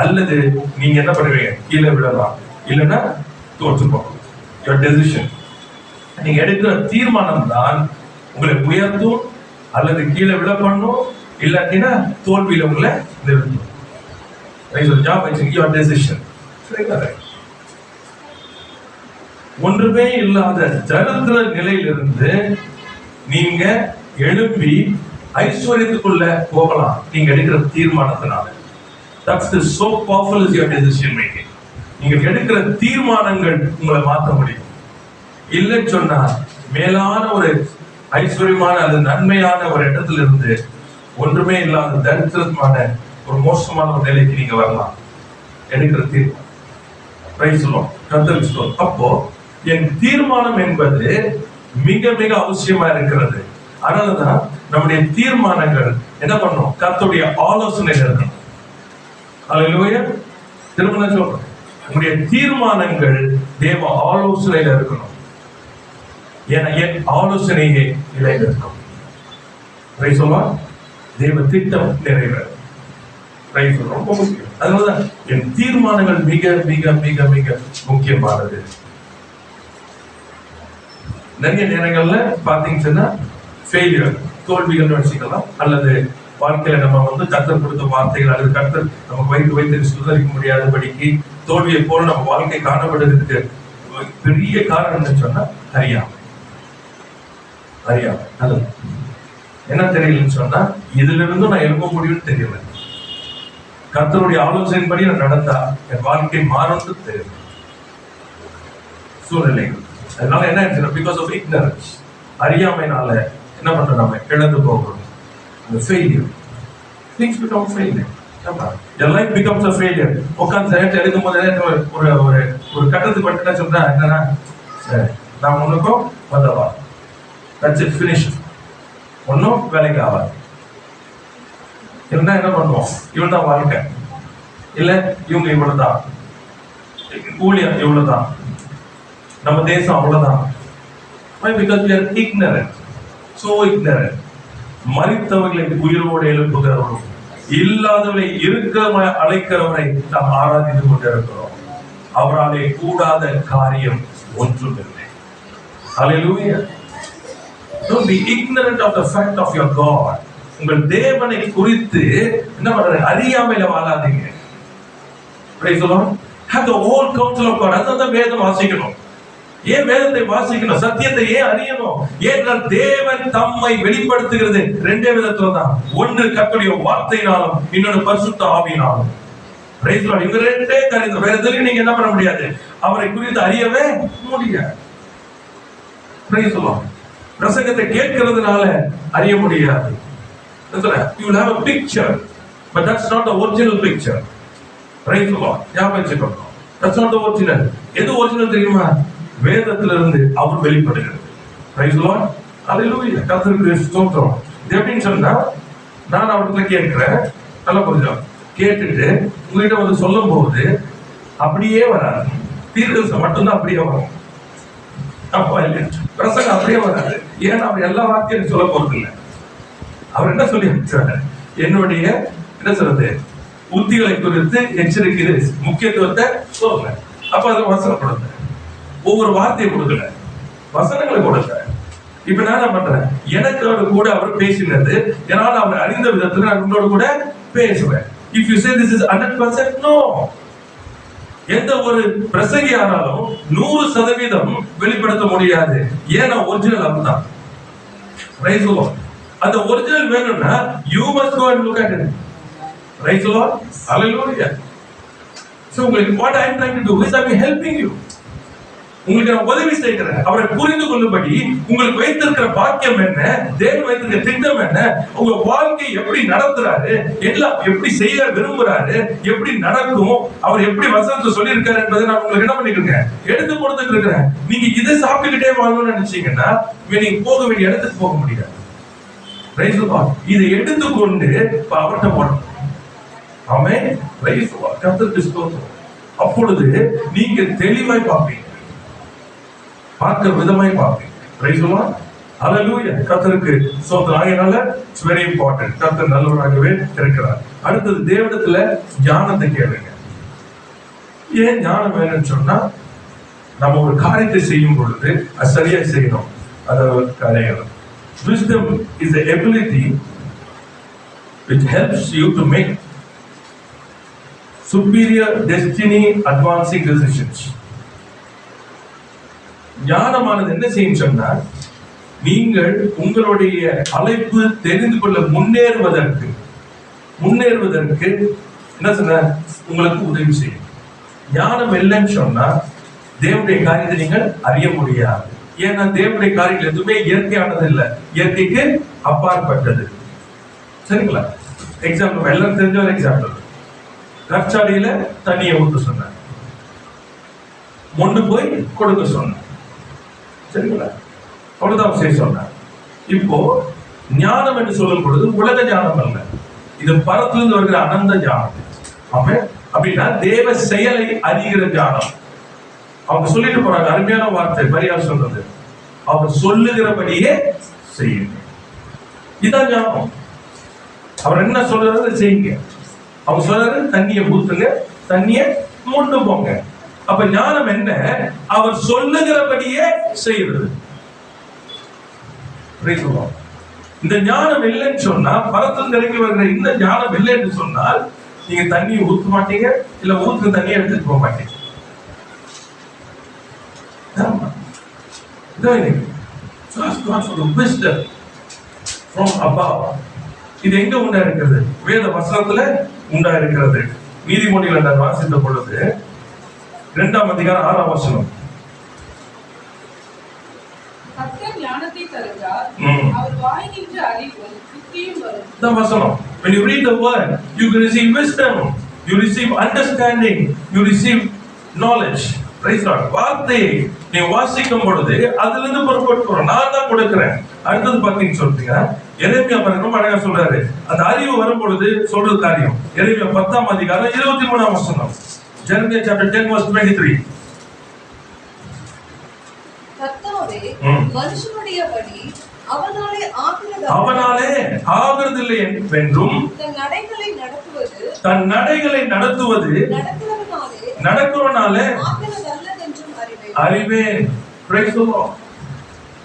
A: அல்லது நீங்க என்ன பண்ணுவீங்க, கீழே விடலாம், இல்லைன்னா தோற்று போகும். Your decision. நீங்க எடுக்கிற தீர்மானம் தான் உங்களை உயர்த்தும் அல்லது கீழே விட பண்ணும், இல்லாட்டினா தோல்வியில உங்களை நிறுத்தும். Your decision. ஒன்றுமே இல்லாத தரித்திர நிலையிலிருந்து நீங்க எழுப்பி ஐஸ்வர்யத்துக்குள்ள போகலாம், நீங்க எடுக்கிற தீர்மானத்தினால. That's the so powerful is your decision making. நீங்க எடுக்கிற தீர்மானங்கள் உங்களை மாற்ற முடியும். இல்லைன்னு சொன்னா மேலான ஒரு ஐஸ்வர்யமான அது நன்மையான ஒரு இடத்துல இருந்து ஒன்றுமே இல்லாத தரித்திரமான ஒரு மோசமான ஒரு நிலைக்கு நீங்க வரலாம். எடுக்கிற தீர்மானம். அப்போ என் தீர்மானம் என்பது மிக மிக அவசியமா இருக்கிறது. அதனாலதான் நம்முடைய தீர்மானங்கள் என்ன பண்ணும்? கர்த்தருடைய ஆலோசனையில் இருக்கணும். அல்லேலூயா. திரும்ப சொல்றேன், உங்களுடைய தீர்மானங்கள் தேவ ஆலோசனையில இருக்கணும். ஏன்னா என் ஆலோசனையே நிலையில இருக்கும். தேவ திட்டம் நிறைவேறும். ரொம்ப முக்கியம். அதனாலதான் என் தீர்மானங்கள் மிக மிக மிக மிக முக்கியமானது. நிறைய நேரங்கள்ல பாத்தீங்கன்னா ஃபெயிலியர், தோல்விகள் வச்சுக்கலாம், அல்லது வாழ்க்கையில நம்ம கர்த்தர் கொடுத்த வார்த்தைகள் அல்லது கர்த்தர் நமக்கு வைத்து சுதரிக்க முடியாதபடிக்கு தோல்வியை போல நம்ம வாழ்க்கை காணப்படுறதுக்கு பெரிய காரணம் என்ன சொன்னா அறியாமை. அல்லது என்ன தெரியலன்னு சொன்னா இதுல இருந்தும் நான் எழுப்ப முடியும்னு தெரியல. கர்த்தருடைய ஆலோசனையின்படி நான் நடந்தா என் வாழ்க்கை மாறும்னு தெரியல. சூழ்நிலைகள் அதனால என்ன ஆயிடுச்சு? பிகாஸ் ஆஃப் இக்னரன்ஸ், அறியாமைனால என்ன பண்றோம்? நம்ம இழந்து போகிறோம். failure, things become failure. Your life becomes a failure. உட்கார்ந்து நேரத்தை எடுக்கும்போது ஒரு கட்டத்துக்கு மட்டும் சொல்றேன், என்னன்னா நான் உனக்கும் வந்தவா, that's it, finish. ஒன்னும் வேலைக்கு ஆகாது. இருந்தா என்ன பண்ணுவோம்? இவன் தான் வாழ்க்கை, இல்ல இவங்க இவ்வளவுதான், ஊழியம் இவ்வளவுதான், நம்ம தேசம் அவ்வளவுதான். Why? Because we are ignorant, so ignorant. மரித்தவர்களை உயிரோடு எழுப்புகிறவரும் இல்லாதவரை இருக்க அழைக்கிறவரை நாம் ஆராதித்துக் கொண்டிருக்கிறோம். அவராலே கூடாத காரியம் ஒன்றுமில்லை. Hallelujah. Don't be ignorant of the fact of your God. உங்கள் தேவனை குறித்து என்ன பண்றது? அறியாமையில வாழாதீங்க. Praise the Lord. Have the whole counsel of God. அதான் வேதம் வாசிக்கணும். ஏன் வேதத்தை வாசிக்கணும்? சத்தியத்தை ஏன் அறியணும்? ஏனென்றால் தேவன் தம்மை வெளிப்படுத்துகிறது ரெண்டே விதத்துல தான். ஒன்று கர்த்தருடைய வார்த்தையினாலும், இன்னொன்று பரிசுத்த ஆவியினாலும். Price the Lord. இந்த ரெண்டே காரியம், வேற எதுலயும் நீங்க என்ன பண்ண முடியாது, அவரை குறித்து அறியவே முடியாது. Price the Lord. பிரசங்கத்தை கேட்கிறதுனால அறிய முடியாது. You will have a picture, but that's not the original picture. Praise the Lord. ஞாபகம், that's not the original. எது ஒரிஜினல் தெரியுமா? வேதத்திலிருந்து அவர் வெளிப்படுகிறது. Praise the Lord. Hallelujah. கர்த்தருக்கு ஸ்தோத்திரம். இது எப்படின்னு சொன்னா, நான் அவர்கிட்ட கேட்கிறேன், நல்லா புரிஞ்சா, கேட்டுட்டு உங்ககிட்ட சொல்லும் போது அப்படியே வராது. தீர்க்கதரிசனம் மட்டும்தான் அப்படியே வரும். அப்பா இல்லையா? பிரசங்கம் அப்படியே வராது. ஏன்னா அவர் எல்லா வார்த்தையும் சொல்ல போறது இல்லை. அவர் என்ன சொல்லி வச்சாரு? என்னுடைய என்ன சொல்றது, உத்திகளை குறித்து எச்சரிக்கிறது, முக்கியத்துவத்தை சொல்லுங்க. அப்ப அது வசனம் கொடுங்க. ஒவ்வொரு வார்த்தையை கொடுக்கல, வசனங்களை கொடுக்க. இப்ப நான் என்ன பண்றேன்? எனக்கு கூட அவர் பேசினது, என்னால் அவர் அறிந்த விதத்துல நான் உங்களோட கூட பேசுவேன். If you say this is 100%, no. எந்த ஒரு பிரசங்கி ஆனாலும் 100% வெளிப்படுத்த முடியாது. ஏன்னா ஒரிஜினல் அதுதான். Praise the Lord. அந்த ஒரிஜினல் வேணும்னா you must go and look at it. Praise the Lord. Hallelujah. So what I am trying to do is I am helping you. உங்களுக்கு நான் உதவி செய்கிறேன். அவரை புரிந்து கொள்ளும்படி உங்களுக்கு வைத்திருக்கிற பாக்கியம் என்ன, தேவன் வைத்திருக்கிற திட்டம் என்ன, உங்க வாழ்க்கை எப்படி நடத்துறாரு, எல்லாம் எப்படி செய்ய விரும்புறாரு, எப்படி நடக்கும், அவர் எப்படி வசனத்தை சொல்லி இருக்காரு என்பதை நான் உங்களுக்கு என்ன பண்ணிட்டு இருக்கேன், எடுத்து கொடுத்துட்டு இருக்கிறேன். நீங்க இதை சாப்பிட்டுக்கிட்டே வாழணும்னு நினைச்சீங்கன்னா நீங்க போக வேண்டிய இடத்துக்கு போக முடியாது. இதை எடுத்துக்கொண்டு அவர்கிட்ட போடணும். ஆமென். கர்த்தருக்கு ஸ்தோத்திரம். அப்பொழுது நீங்க தெளிவாய் பார்ப்பீங்க, பார்க்கிற விதமாய் பார்ப்பீங்க. Praise the Lord. ஹalleluya. கர்த்தருக்கு ஸ்தோத்திரம். ஆகையால இட்ஸ் வெரி இம்பார்ட்டன்ட். கர்த்தர் நல்லவராகவே இருக்கிறார். அடுத்தது தேவனிடத்துல ஞானத்தை கேளுங்க. ஏன் ஞானம் வேணும்னு சொன்னா, நம்ம ஒரு காரியத்தை செய்யும் பொழுது அது சரியா செய்யணும். அதாவது காரியங்கள். Wisdom is the ability which helps you to make superior destiny advancing decisions. ஞானமானது என்ன செய்யும் சொன்னா, நீங்கள் உங்களுடைய அழைப்பு தெரிந்து கொள்ள முன்னேறுவதற்கு என்ன சொன்ன, உங்களுக்கு உதவி செய்யும். ஞானம் இல்லைன்னு சொன்னா தேவனுடைய காரியத்தை நீங்கள் அறிய முடியாது. ஏன்னா தேவனுடைய காரியங்கள் எதுவுமே இயற்கையானது இல்லை, இயற்கைக்கு அப்பாற்பட்டது. சரிங்களா? எக்ஸாம்பிள் எல்லாம் தெரிஞ்ச ஒரு எக்ஸாம்பிள், கற்சாடியில தண்ணியை ஊற்ற சொன்னார், மொண்டு போய் கொடுக்க சொன்னார். சரிங்களா? அவ்வளவுதான் செய்ய சொன்னார். இப்போ ஞானம் என்று சொல்லும் பொழுது உலக ஞானம் அல்ல, இது பரத்திலிருந்து வருகிற அனந்த ஞானம். அப்படின்னா தேவ செயலை அறிகிற ஞானம். அவங்க சொல்லிட்டு போறாங்க, அருமையான வார்த்தை மரியாதை சொல்றது, அவர் சொல்லுகிறபடியே செய்யுங்க. இதான் ஞானம். அவர் என்ன சொல்றாரு செய்யுங்க. அவங்க சொல்றாரு தண்ணியை ஊத்துங்க, தண்ணியை மூண்டு போங்க. அப்ப ஞானம் என்ன? அவர் சொல்லுகிறபடியே செய்யறது. இந்த ஞானம் இல்லைன்னு சொன்னா, பரத்தில் இறங்கி வருகிற இந்த ஞானம் இல்லை என்று சொன்னால், நீங்க தண்ணியை ஊத்த மாட்டீங்க, இல்ல ஊத்துக்கு தண்ணியை எடுத்துட்டு போக மாட்டீங்க. இது எங்க உண்டா இருக்கிறது? வேத வசனத்துல உண்டா இருக்கிறது. நீதிமொழிகள் நான் வாசித்த பொழுது 2ஆம் அதிகாரம் 6ஆம் வசனம், when you read the word, you receive wisdom, you receive understanding, you receive knowledge. Praise God. வார்த்தையை நீ வாசிக்கும் பொழுது அதுல இருந்து பொறுப்பட்டு நான் தான் கொடுக்கிறேன். அடுத்தது பாத்தீங்கன்னு சொல்றீங்க, எரேமியா ரொம்ப அழகா சொல்றாரு, அந்த அறிவு வரும் பொழுது சொல்றது காரியம். எரேமியா 10ஆம் அதிகாரம் 23ஆம் வசனம், Jeremiah chapter 10 verse 23.
B: கர்த்தாவே மனுஷனுடைய வழி அவனாலே ஆகிறதில்லை என்றும், தன் நடைகளை நடத்துவது நடக்கிறவனாலே அறிவேன்.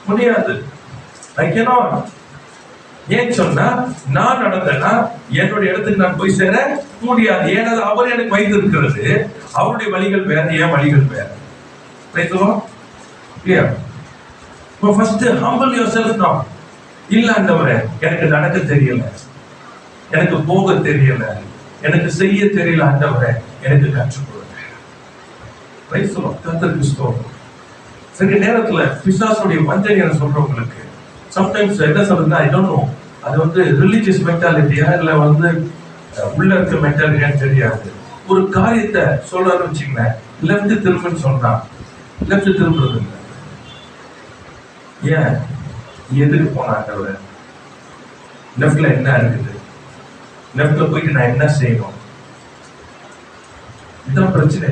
B: முடியாது. ஏன் சொன்னா, நான் நடந்தேன்னா என்னுடைய இடத்துக்கு நான் போய் சேர முடியாது. ஏன்னா அவர் எனக்கு வைத்திருக்கிறது, அவருடைய வழிகள் வேற, என் வழிகள் வேற. First humble yourself now. இல்ல ஆண்டவரே, எனக்கு நடக்க தெரியல, எனக்கு போக தெரியல, எனக்கு செய்ய தெரியல ஆண்டவரே, எனக்கு கற்றுக் கொடுங்க. கர்த்தருக்கு ஸ்தோத்திரம். சில நேரத்துல பிசாசுடைய வஞ்சனை சொல்றவங்களுக்கு சம்டைம்ஸ் என்ன சொல்றதுன்னா, ஐ டோன்ட் நோ, அது ரிலீஜியஸ் மென்டாலிட்டியா இல்ல உள்ள இருக்க மென்டாலிட்டியான்னு தெரியாது. ஒரு காரியத்தை சொல்றாரு வச்சுங்களேன், லெஃப்ட் திரும்புன்னு சொன்னா லெஃப்ட் திரும்புறது இல்லை. ஏன்? எதுக்கு போனாங்க? லெஃப்ட்ல என்ன இருக்குது? லெஃப்ட்ல போயிட்டு நான் என்ன செய்யணும்? இதுதான் பிரச்சனை.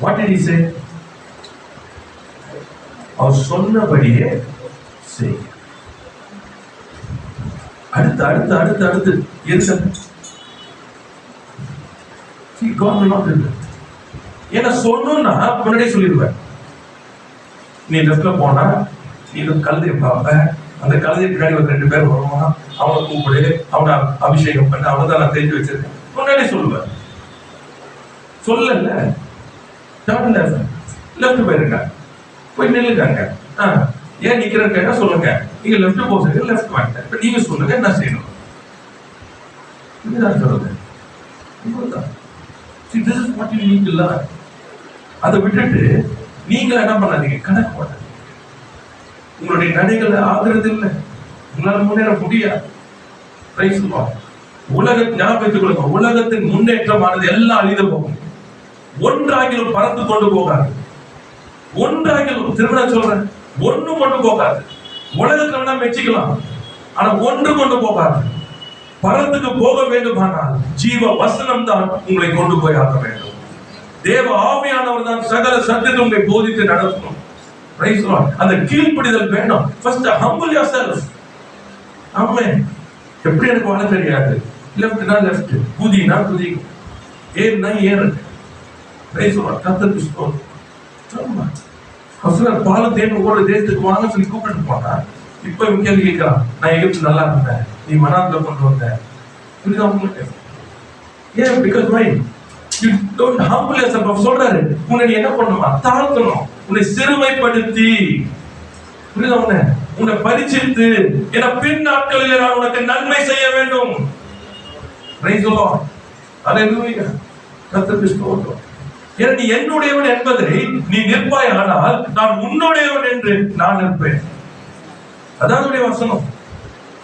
B: What did he say? அவர் சொன்னபடியே செய். அடுத்து அடுத்து அடுத்து அடுத்து எது? ஏன்னா சொன்னா முன்னாடியே சொல்லிடுவேன். நீ லெஃப்ட்ல போனா நீ கழுதையை பார்ப்ப, அந்த கழுதை பின்னாடி ஒரு 2 பேர் வருவான், அவனை கூப்பிடு, அவனை அபிஷேகம் பண்ண, அவனை தான் நான் தெரிஞ்சு வச்சிருக்கேன். முன்னாடியே சொல்லுவேன். சொல்லல, லெஃப்ட் போயிருங்க, போய் நில்லுங்க. ஏன் நிக்கிறேன்னு சொல்லுங்க. நீங்க லெஃப்ட் போக லெஃப்ட் வாங்க. இப்ப நீங்க சொல்லுங்க என்ன செய்யணும். இதுதான் சொல்றது. அதை விட்டுட்டு நீங்க என்ன பண்ணாதீங்க, கணக்கு பண்ணாதீங்க. உங்களுடைய நடைகளை ஆகிறது இல்லை, உங்களால முன்னேற முடியாது. ஞாபகத்துக் கொள்ளுங்க, உலகத்தின் முன்னேற்றமானது எல்லாம் அழிந்து போகும். ஒன்றாகிலும் பறந்து கொண்டு போகாது. ஒன்றாகிலும் திருமணம் சொல்றேன், ஒண்ணு கொண்டு போகாது. உலகத்துல வேணா மெச்சிக்கலாம், ஆனா ஒன்று கொண்டு போகாது. பரத்துக்கு போக வேண்டுமானால் ஜீவ வசனம் தான் உங்களை கொண்டு போய் ஆக வேண்டும். தேவ ஆவியானவர் தான் சகல சத்தியத்தை உங்களை போதித்து நடத்தணும். அந்த கீழ்ப்படிதல் வேணும். First humble yourself. ஆமென். எப்படி எனக்கு வாழ தெரியாது, லெஃப்ட்னா லெஃப்ட், புதினா புதி, ஏன்னா ஏறு. கர்த்தருக்கு ஸ்தோத்திரம். பால தேன் ஓட தேசத்துக்கு வாங்க சொல்லி கூப்பிட்டு போனா, இப்ப இவன் கேள்வி கேட்கிறான், நான் எகிப்து நல்லா இருந்தேன், நீ மனாத்துல கொண்டு வந்த. ஏன்? Because why you don't humble yourself. சொல்றாரு, உன்னை என்ன பண்ணுமா? தாழ்த்தணும், உன்னை சிறுமைப்படுத்தி, புரியுதா? உன்னை பரிச்சித்து, என பின் நாட்களில் நான் உனக்கு நன்மை செய்ய வேண்டும். Praise the Lord. Hallelujah. கர்த்தருக்கு ஸ்தோத்திரம்.
A: ஏன்னா நீ என்னுடையவன் என்பதை நீ நிற்பாய், ஆனால் நான் உன்னுடையவன் என்று நான் நிற்பேன். அதாவது வசனம்.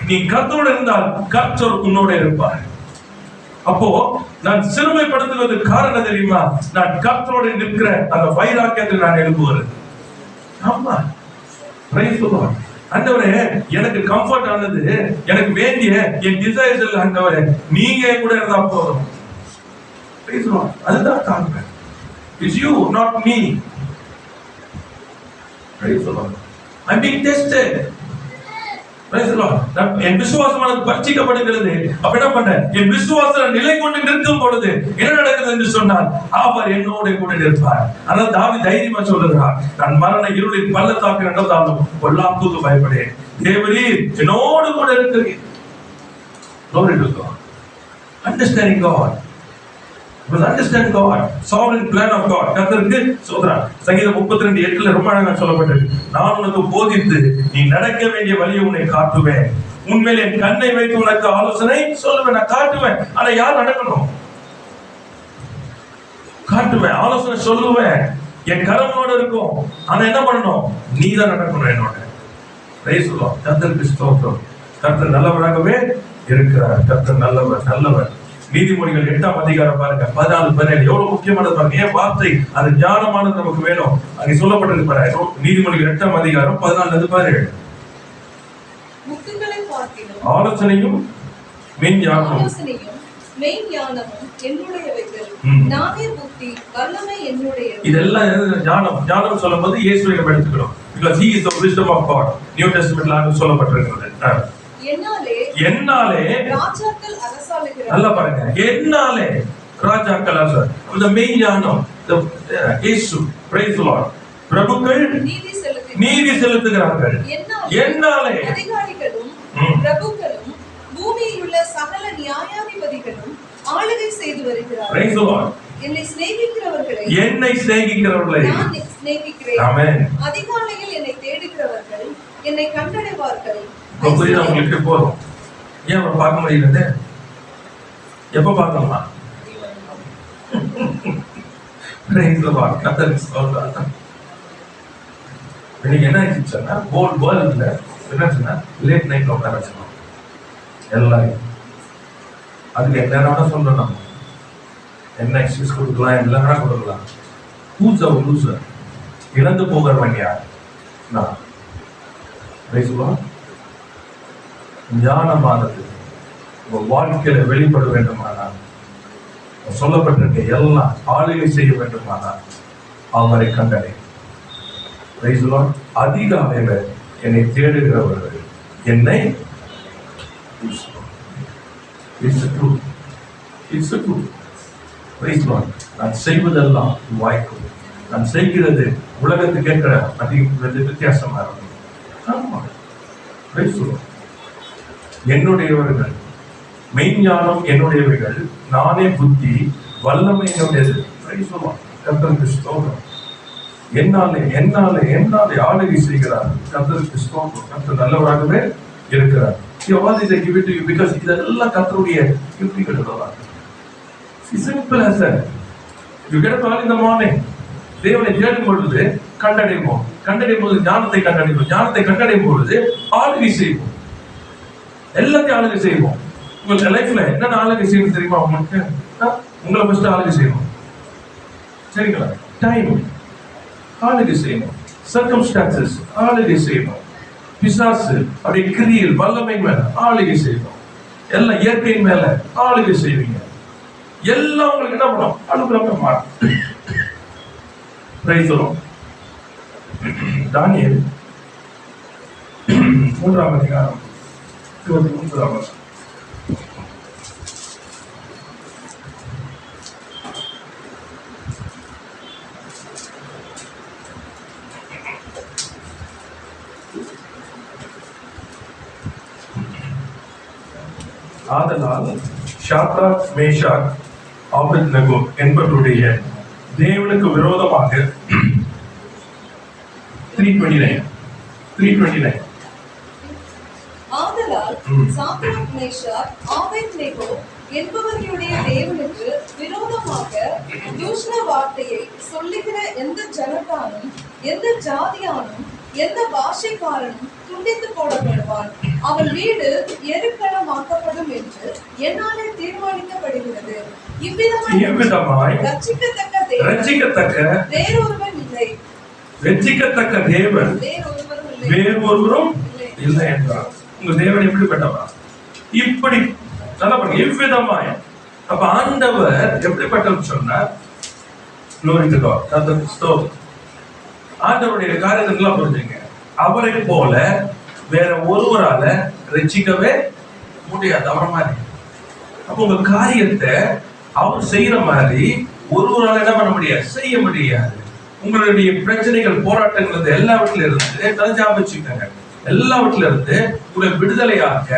A: நீ கர்த்தரோடு இருந்தால் கர்த்தர் உன்னோட இருப்பார். அப்போ நான் சிறுமைப்படுத்துவது காரணம் தெரியுமா? நான் கர்த்தரோடு நிற்கிற அந்த வைராக்கியத்தில் நான் எழுப்புவது. ஆமா, ஆண்டவரே எனக்கு கம்ஃபர்ட் ஆனது, எனக்கு வேண்டிய என் டிசைர்ஸ் இல்ல ஆண்டவரே, நீங்க கூட இருந்தா போதும். அதுதான் காரணம். It's you, not me. Praise the Lord. I'm being tested. Praise the Lord. என் விசுவாசமானது பரீட்சிக்கப்படுகிறது. அப்ப என்ன பண்றேன்? என் விசுவாசம் நிலை கொண்டு நிற்கும் பொழுது என்ன நடக்குது என்று சொன்னால், அவர் என்னோட கூட நிற்பார். ஆனால் தாவீது தைரியமா சொல்லுகிறார், நான் மரண இருளின் பள்ளத்தாக்கில் நடந்தாலும் பொல்லாப்புக்கு பயப்படேன், தேவரீர் என்னோடு கூட இருக்கிறீர். Glory to God. Understanding God. Because understand God, sovereign plan of God. கர்த்தருக்கு சோதரன். சங்கீதம் 32:8 ரொம்ப அழகா சொல்லப்பட்டது. நான் உனக்கு போதித்து நீ நடக்க வேண்டிய வழியை உன்னை காட்டுவேன், உன்மேல் என் கண்ணை வைத்து உனக்கு ஆலோசனை சொல்லுவேன். நான் காட்டுவேன், ஆனா யார் நடக்கணும்? காட்டுவேன், ஆலோசனை சொல்லுவேன், என் கரமோடு இருக்கும். ஆனா என்ன பண்ணணும்? நீ தான் நடக்கணும் என்னோட. Price the Lord. கர்த்தருக்கு ஸ்தோத்திரம். கர்த்தர் நல்லவராகவே இருக்கிறார். கர்த்தர் நல்லவர், நல்லவர். நீதிமொழிகள் 8ஆம் அதிகாரம் பாருங்க, 14-17 எவ்வளவு முக்கியமானது பாருங்க. ஏன் வார்த்தை அது ஞானமானது நமக்கு வேணும். அங்கே சொல்லப்பட்டிருக்கு பாருங்க. நீதிமொழிகள் 8ஆம் அதிகாரம் 14-17.
B: முத்துகளை பார்க்கிலும்
A: ஆலோசனையும் மெய்ஞானமும்
B: என்னுடையவைகள், நானே புத்தி வல்லமை என்னுடையது.
A: இதெல்லாம் ஞானம். ஞானம் சொல்லும்போது இயேசுவை நம்ம எடுத்துக்கணும். because he is the wisdom of God. New டெஸ்டமென்ட்ல சொல்லப்பட்டிருக்கிறது. என்னாலே ராஜாக்கள் அரசாளுகிறார்கள். நல்லா பாருங்க, என்னாலே ராஜாக்கள் அரசாள். அந்த மெய்ஞானம், இயேசு. praise the Lord. பிரபுக்கள் நீதி செலுத்துகிறார்கள். என்னாலே அதிகாரிகளும் பிரபுக்களும் பூமியில் உள்ள சகல நியாயாதிபதிகளும் ஆளுகை செய்து வருகிறார்கள். praise the Lord. என்னை சிநேகிக்கிறவர்களை நான் சிநேகிக்கிறேன். ஆமென். அதிகாலையில் என்னை தேடுகிறவர்கள் என்னை கண்டடைவார்கள். புரியுதா உங்களுக்கு? போறோம். ஏன் அவரை பார்க்க முடியல? எப்ப பார்க்கலாம்? என்ன ஆயிடுச்சுன்னா, ஹோல் வேர்ல்ட்ல என்ன சொன்னா லேட் நைட்ல உட்கார வச்சுக்கணும் எல்லாரும். அதுக்கு என்ன சொல்றோம், நம்ம என்ன எக்ஸ்கியூஸ் கொடுக்கலாம், எல்லாம் கொடுக்கலாம். ஹூஸ் அவர் லூசர்? இழந்து போகிறவன் யார்? நான். ஞானமானது உங்க வாழ்க்கையில வெளிப்பட வேண்டுமானால், சொல்லப்பட்டிருக்க எல்லாம் ஆளுகை செய்ய வேண்டுமானால் அவரை கண்டனை. அதிகாலையில என்னை தேடுகிறவர்கள் என்னை நான் செய்வதெல்லாம் வாய்க்கும். நான் செய்கிறது உலகத்துக்கு ஏற்ற அதிக வித்தியாசமா இருக்கும். ஆமா, என்னுடையவர்கள், மெய்ஞானம் என்னுடையவர்கள், நானே புத்தி வல்லமை என்னுடையது. கர்த்தருக்கு ஸ்தோத்திரம். என்னாலே என்னாலே என்னாலே ஆளுகை செய்கிறார். கர்த்தருக்கு ஸ்தோத்திரம். கர்த்தர் நல்லவராகவே இருக்கிறார். இதெல்லாம் கர்த்தருடைய யுக்திகள். Simple as that. You get up early in the morning. தேவனை தேடும் பொழுது கண்டடைவோம். கண்டடையும் போது ஞானத்தை கண்டடைவோம். ஞானத்தை கண்டடையும் பொழுது ஆளுகை செய்வோம். எல்லாத்தையும் ஆளுகை செய்வோம். உங்க லைஃப்ல என்னென்ன ஆளுகை செய்யணும் தெரியுமா? உங்களுக்கு உங்களை ஃபர்ஸ்ட் ஆளுகை செய்யணும். சரிங்களா? டைம் ஆளுகை செய்யணும். சர்க்கம்ஸ்டான்சஸ் ஆளுகை செய்யணும். பிசாசு அப்படி கிரியல் வல்லமை மேல ஆளுகை செய்யணும். எல்லாம் இயற்கையின் மேல ஆளுகை செய்வீங்க. எல்லாம் உங்களுக்கு என்ன பண்ணும்? அனுகிரகமா மாறும். Price the Lord. தானியேல் 3ஆம் அதிகாரம் 23ஆம் வசனம். ஆதலால் ஷாத்ராக், மேஷாக், ஆபேத்நேகோ என்பவருடைய தேவனுக்கு விரோதமாக 329
B: ஆதலால் சாத்ராக், மேஷாக், ஆபேத்நேகோ என்பவர்களுடைய தேவனுக்கு விரோதமாக தூஷண வார்த்தையை சொல்லுகிற எந்த ஜனத்தானும் எந்த ஜாதியானும் எந்த பாஷைக்காரனும் துண்டித்து போடப்படுவான். அவன் வீடு எருக்களமாக்கப்படும் என்று என்னாலே தீர்மானிக்கப்படுகிறது. இவ்விதமாய் ரட்சிக்கத்தக்க வேறொருவன் இல்லை. ரட்சிக்கத்தக்க தேவன்
A: வேறொருவரும் இல்லை என்றார். உங்க தேவன் எப்படிப்பட்டவா? இப்படி நல்லா பாருங்க. இவ்விதமாய் அப்ப ஆண்டவர் எப்படிப்பட்டவர் சொன்னார்? ஆண்டவருடைய காரியத்தெல்லாம் புரிஞ்சுங்க. அவரை போல வேற ஒருவரால ரட்சிக்கவே முடியாது. அவரை மாதிரி அப்ப உங்க காரியத்தை அவர் செய்யற மாதிரி ஒருவரால என்ன பண்ண முடியாது, செய்ய முடியாது. உங்களுடைய பிரச்சனைகள், போராட்டங்கள் எல்லாவற்றில இருந்து தஞ்சாபிச்சுக்கங்க. எல்லாவற்றில இருந்து உங்களை விடுதலையாக்க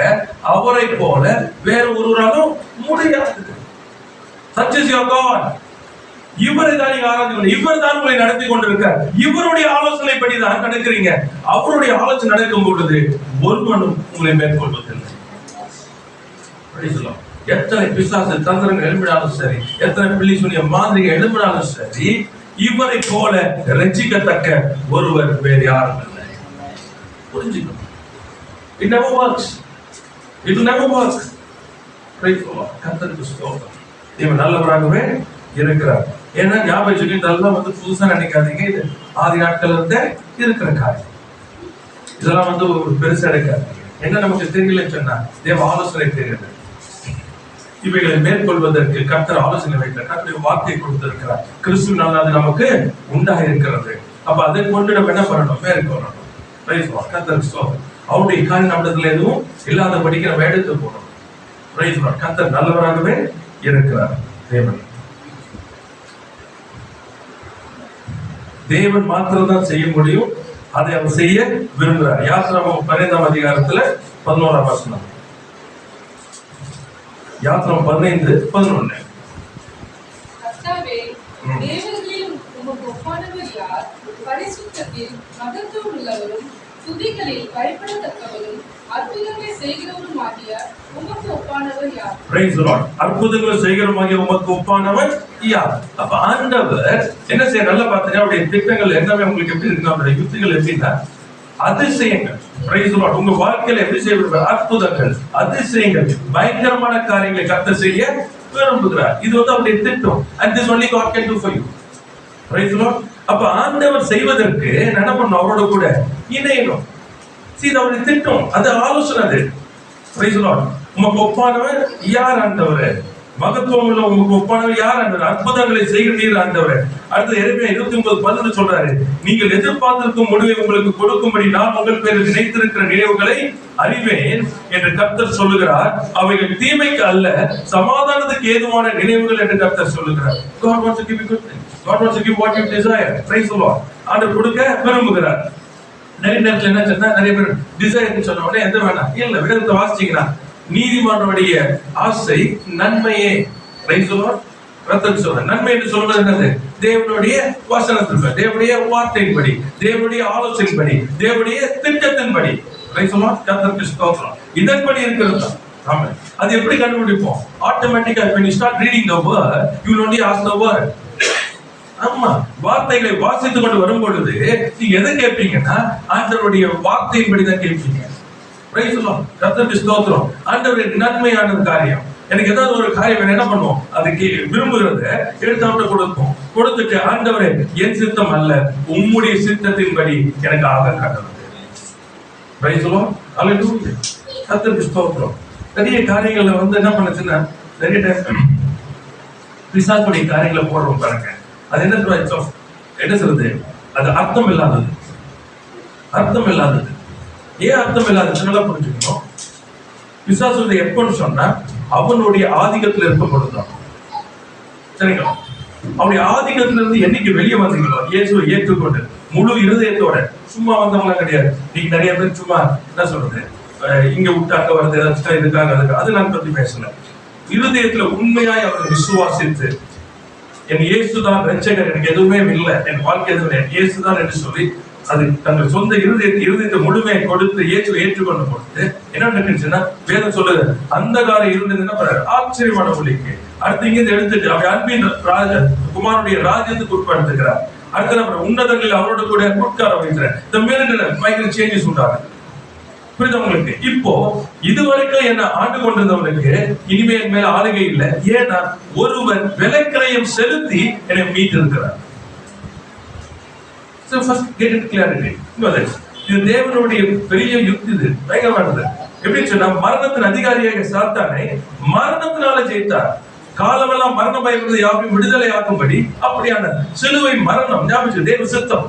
A: அவரை போல வேற ஒருவராலும் முடியாது. Such is your God. இவரை தான் நீங்க ஆராதிக்கணும். இவர் தான் உங்களை நடத்தி கொண்டிருக்கார். இவருடைய ஆலோசனைப்படி தான் நடக்கிறீங்க. அவருடைய ஆலோசனை நடக்கும் பொழுது ஒருவனும் உங்களை மேற்கொள்வதில்லை. எத்தனை பிசாசு தந்திரங்கள் எழுப்பினாலும் சரி, எத்தனை பிள்ளை சொன்னிய மாதிரி எழுப்பினாலும் சரி, இவரை போல ரட்சிக்கத்தக்க ஒருவர் வேறு யாரும் இல்லை. புரிஞ்சுக்கணும். It never works. It will never work. Praise the Lord. கர்த்தருக்கு ஸ்தோத்திரம். இவன் நல்லவராகவே இருக்கிறார். ஏன்னா ஞாபகம் இதெல்லாம் புதுசா நினைக்காதீங்க. இது ஆதி நாட்கள் இருந்தே இருக்கிற காரியம். இதெல்லாம் ஒரு பெருசா எடுக்காதீங்க. என்ன நமக்கு தெரியலன்னு சொன்னா தேவ ஆலோசனை தெரியுது. இவைகளை மேற்கொள்வதற்கு கர்த்தர் ஆலோசனை வைக்கிறார். கர்த்தர் வார்த்தை கொடுத்திருக்கிறார். கிறிஸ்துவினால் அது நமக்கு உண்டாக இருக்கிறது. அப்ப அதை கொண்டு நம்ம என்ன பண்ணணும்? மேற்கொள்ளணும். அவருடைய காரியம் நம்மிடத்துல எதுவும் இல்லாதபடிக்கு நம்ம எடுத்து போகணும். கர்த்தர் நல்லவராகவே இருக்கிறார். தேவன் மாத்திரம் தான் செய்ய முடியும். அதை அவர் செய்ய விரும்புகிறார். யாத்திராகமம் 15ஆம் அதிகாரத்துல 11ஆம் வசனம். யாத்திராகமம் 15:11.
C: கர்த்தாவே, தேவர்களில் உமக்கு ஒப்பானவர் யார்? பரிசுத்தத்தில் மகத்துவம் உள்ளவரும் துதிகளில் பயப்படத்தக்கவரும் அற்புதங்களை செய்கிறவரும் ஆகிய உமக்கு ஒப்பானவர் யார்?
A: Praise the Lord. அற்புதங்களை செய்கிறவருமாகிய உமக்கு ஒப்பானவர் யார்? அப்ப ஆண்டவர் என்ன செய்ய நல்லா பார்த்தீங்க. அவருடைய திட்டங்கள் எல்லாமே உங்களுக்கு எப்படி இருக்கு? அவருடைய யுக்திகள் எப்படின்னா அதிசயங்கள். Praise the Lord. உங்க வாழ்க்கையில எப்படி செய்ய அற்புதங்கள், அதிசயங்கள், பயங்கரமான காரியங்களை கர்த்தர் செய்ய விரும்புகிறார். இது அவருடைய திட்டம். And this only God can do for you. Praise the Lord. அப்ப ஆண்டவர் செய்வதற்கு என்ன பண்ணணும்? அவரோட கூட இணையணும். இது அவருடைய திட்டம். அது ஆலோசனை. அது Praise the Lord. உமக்கு ஒப்பானவர் யார் ஆண்டவரே? மகத்துவம் உள்ள உமக்கு ஒப்பானவர் யார் ஆண்டவர்? அற்புதங்களை செய்கிறீர் ஆண்டவரே. அடுத்து எரேமியா 29:10 சொல்றாரு, நீங்கள் எதிர்பார்த்திருக்கும் முடிவை உங்களுக்கு கொடுக்கும்படி நான் உங்கள் பேரில் நினைத்திருக்கிற நினைவுகளை அறிவேன் என்று கர்த்தர் சொல்லுகிறார். அவைகள் தீமைக்கு அல்ல, சமாதானத்துக்கு ஏதுவான நினைவுகள் என்று கர்த்தர் சொல்லுகிறார். God wants to give you good things. God wants to give what you desire. Praise the Lord. ஆண்டவர் கொடுக்க விரும்புகிறார். நிறைய நேரத்துல என்ன சொன்னா, நிறைய பேர் டிசைர் சொன்ன உடனே எந்த வேணாம் இல்ல. வேதத்தை வாசிச்சீங்கன்னா நீதிமானுடைய ஆசை நன்மையே. Praise the Lord. கர்த்தர் சொல்ற நன்மை என்று சொல்வது என்னது? தேவனுடைய வசனத்தின்படி, தேவனுடைய வார்த்தையின்படி, தேவனுடைய ஆலோசனையின்படி, தேவனுடைய திட்டத்தின்படி. Praise the Lord. கர்த்தருக்கு ஸ்தோத்திரம். இதன்படி இருக்கிறது. ஆமென். அது எப்படி கண்டுபிடிப்போம்? ஆட்டோமேட்டிக்கா when you start reading the word, you will only ask the word. ஆமா, வார்த்தைகளை வாசித்துக் கொண்டு வரும் பொழுது நீங்க எதை கேட்பீங்கன்னா ஆண்டவருடைய வார்த்தையின்படி தான் கேட்பீங்க. Praise the Lord. கர்த்தருக்கு ஸ்தோத்திரம். ஆண்டவருடைய நன்மையான காரியம். எனக்கு ஏதாவது ஒரு காரியம் என்ன பண்ணுவோம்? அதுக்கு விரும்புகிறத எடுத்து கொடுப்போம். கொடுத்துட்டு ஆண்டவரே, என் சித்தம் அல்ல உம்முடைய சித்தத்தின்படி எனக்கு ஆக காட்டுறது. Praise the Lord. Hallelujah. கர்த்தருக்கு ஸ்தோத்திரம். நிறைய காரியங்களை என்ன பண்ணுச்சுன்னா, நிறைய டைம் பிசாசுடைய காரியங்களை போடுறோம் பாருங்க. அது என்ன சொல்றது? அது அர்த்தம் இல்லாதது. அர்த்தம் இல்லாதது. ஏன் அர்த்தம் இல்லாதது? நல்லா புரிஞ்சுக்கணும். பிசாசு எப்பன்னு சொன்னா அவனுடைய ஆதிக்கத்தில் இருக்கும் பொழுதுதான். சரிங்களா? அவனுடைய ஆதிக்கத்துல இருந்து என்னைக்கு வெளியே வந்தீங்களோ, இயேசுவை ஏற்றுக்கொண்டு முழு இருதயத்தோட, சும்மா வந்தவங்களா கிடையாது. நீங்க நிறைய பேர் சும்மா என்ன சொல்றது, இங்க விட்டு அங்க வருது, ஏதாச்சும் இதுக்காக அதுக்கு, அது நான் பத்தி பேசல. இருதயத்துல உண்மையாய் அவர் விசுவாசித்து என் இயேசுதான் ரட்சகர், எனக்கு எதுவுமே இல்லை, என் வாழ்க்கை எதுவுமே இயேசுதான் என்று சொல்லி அது தங்கள் சொந்த இருதயத்தை முழுமையை கொடுத்து ஏற்றுக்கொண்டு கொடுத்து என்ன நடந்துச்சுன்னா வேதம் சொல்லுது அந்த காலம் இருந்ததுன்னா ஆச்சரியமான மொழிக்கு அடுத்து இங்கிருந்து எடுத்துட்டு அவன் அன்பின் குமாரனுடைய ராஜ்யத்துக்கு உட்படுத்துகிறார். அடுத்து நம்ம உன்னதங்களில் அவரோட கூட உட்கார வைக்கிறார். இந்த மேல சேஞ்சஸ் உண்டாகுது. புரியுது உங்களுக்கு? இப்போ இதுவரைக்கும் என்ன ஆண்டு கொண்டிருந்தவனுக்கு இனிமேல் மேல ஆளுகை இல்லை. ஏன்னா ஒருவன் விலைக்கிரயம் செலுத்தி என்னை மீட்டு இருக்கிறார். So first get it clarity. இது தேவனுடைய பெரிய யுக்தி. இது பயங்கரமானது. எப்படி சொன்னா மரணத்தின் அதிகாரியாக சாத்தானை மரணத்தினால ஜெயித்தார். காலமெல்லாம் மரண பயப்படுறது யாரையும் விடுதலை ஆக்கும்படி அப்படியான சிலுவை மரணம் ஞாபகம் தேவ சித்தம்.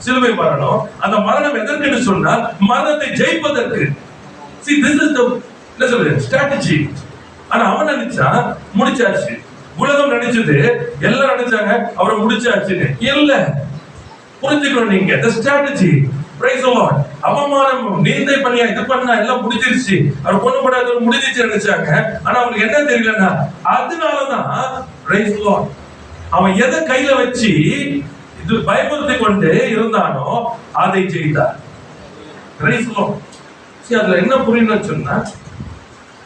A: சிலுவை மரணம், அந்த மரணம் எதற்கு சொன்னால் மரணத்தை ஜெயிப்பதற்கு. See, this is the strategy. ஆனா அவன் நினைச்சா முடிச்சாச்சு. உலகம் நினைச்சது, எல்லாம் நினைச்சாங்க அவரை முடிச்சாச்சுன்னு. இல்ல, புரிஞ்சுக்கணும் நீங்க the strategy. Praise the Lord. அவமானம் நீந்தை பண்ணியா இது பண்ணா எல்லாம் முடிஞ்சிருச்சு, அவர் கொண்டு போடாத முடிஞ்சிச்சு நினைச்சாங்க. ஆனா அவங்களுக்கு என்ன தெரியலன்னா அதனாலதான் praise the Lord அவன் எதை கையில வச்சு இது பயமுறுத்தி கொண்டு இருந்தானோ அதை செய்தார். praise the Lord. சரி, அதுல என்ன புரியணும்னு சொன்னா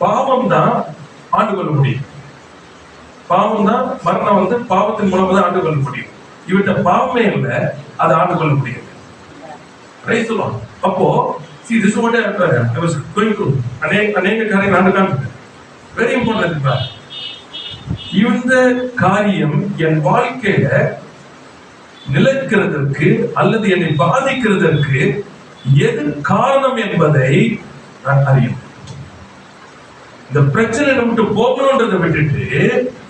A: பாவம் தான் ஆண்டு கொள்ள முடியும். பாவம் தான் மரணம் பாவத்தின் மூலமா தான் ஆண்டு கொள்ள முடியும். இவட்ட பாவமே இல்ல, அதை ஆண்டு கொள்ள முடியாது. Praise the Lord. அப்போ see this is what I was going through. அநேக காரியங்கள் ஆண்டு காண்பிட்டேன். Very important. இந்த காரியம் என் வாழ்க்கையில நிலைக்கிறதற்கு அல்லது என்னை பாதிக்கிறதற்கு எது காரணம் என்பதை நான் அறியும். இந்த பிரச்சனை விட்டு போகணும்ன்றதை விட்டுட்டு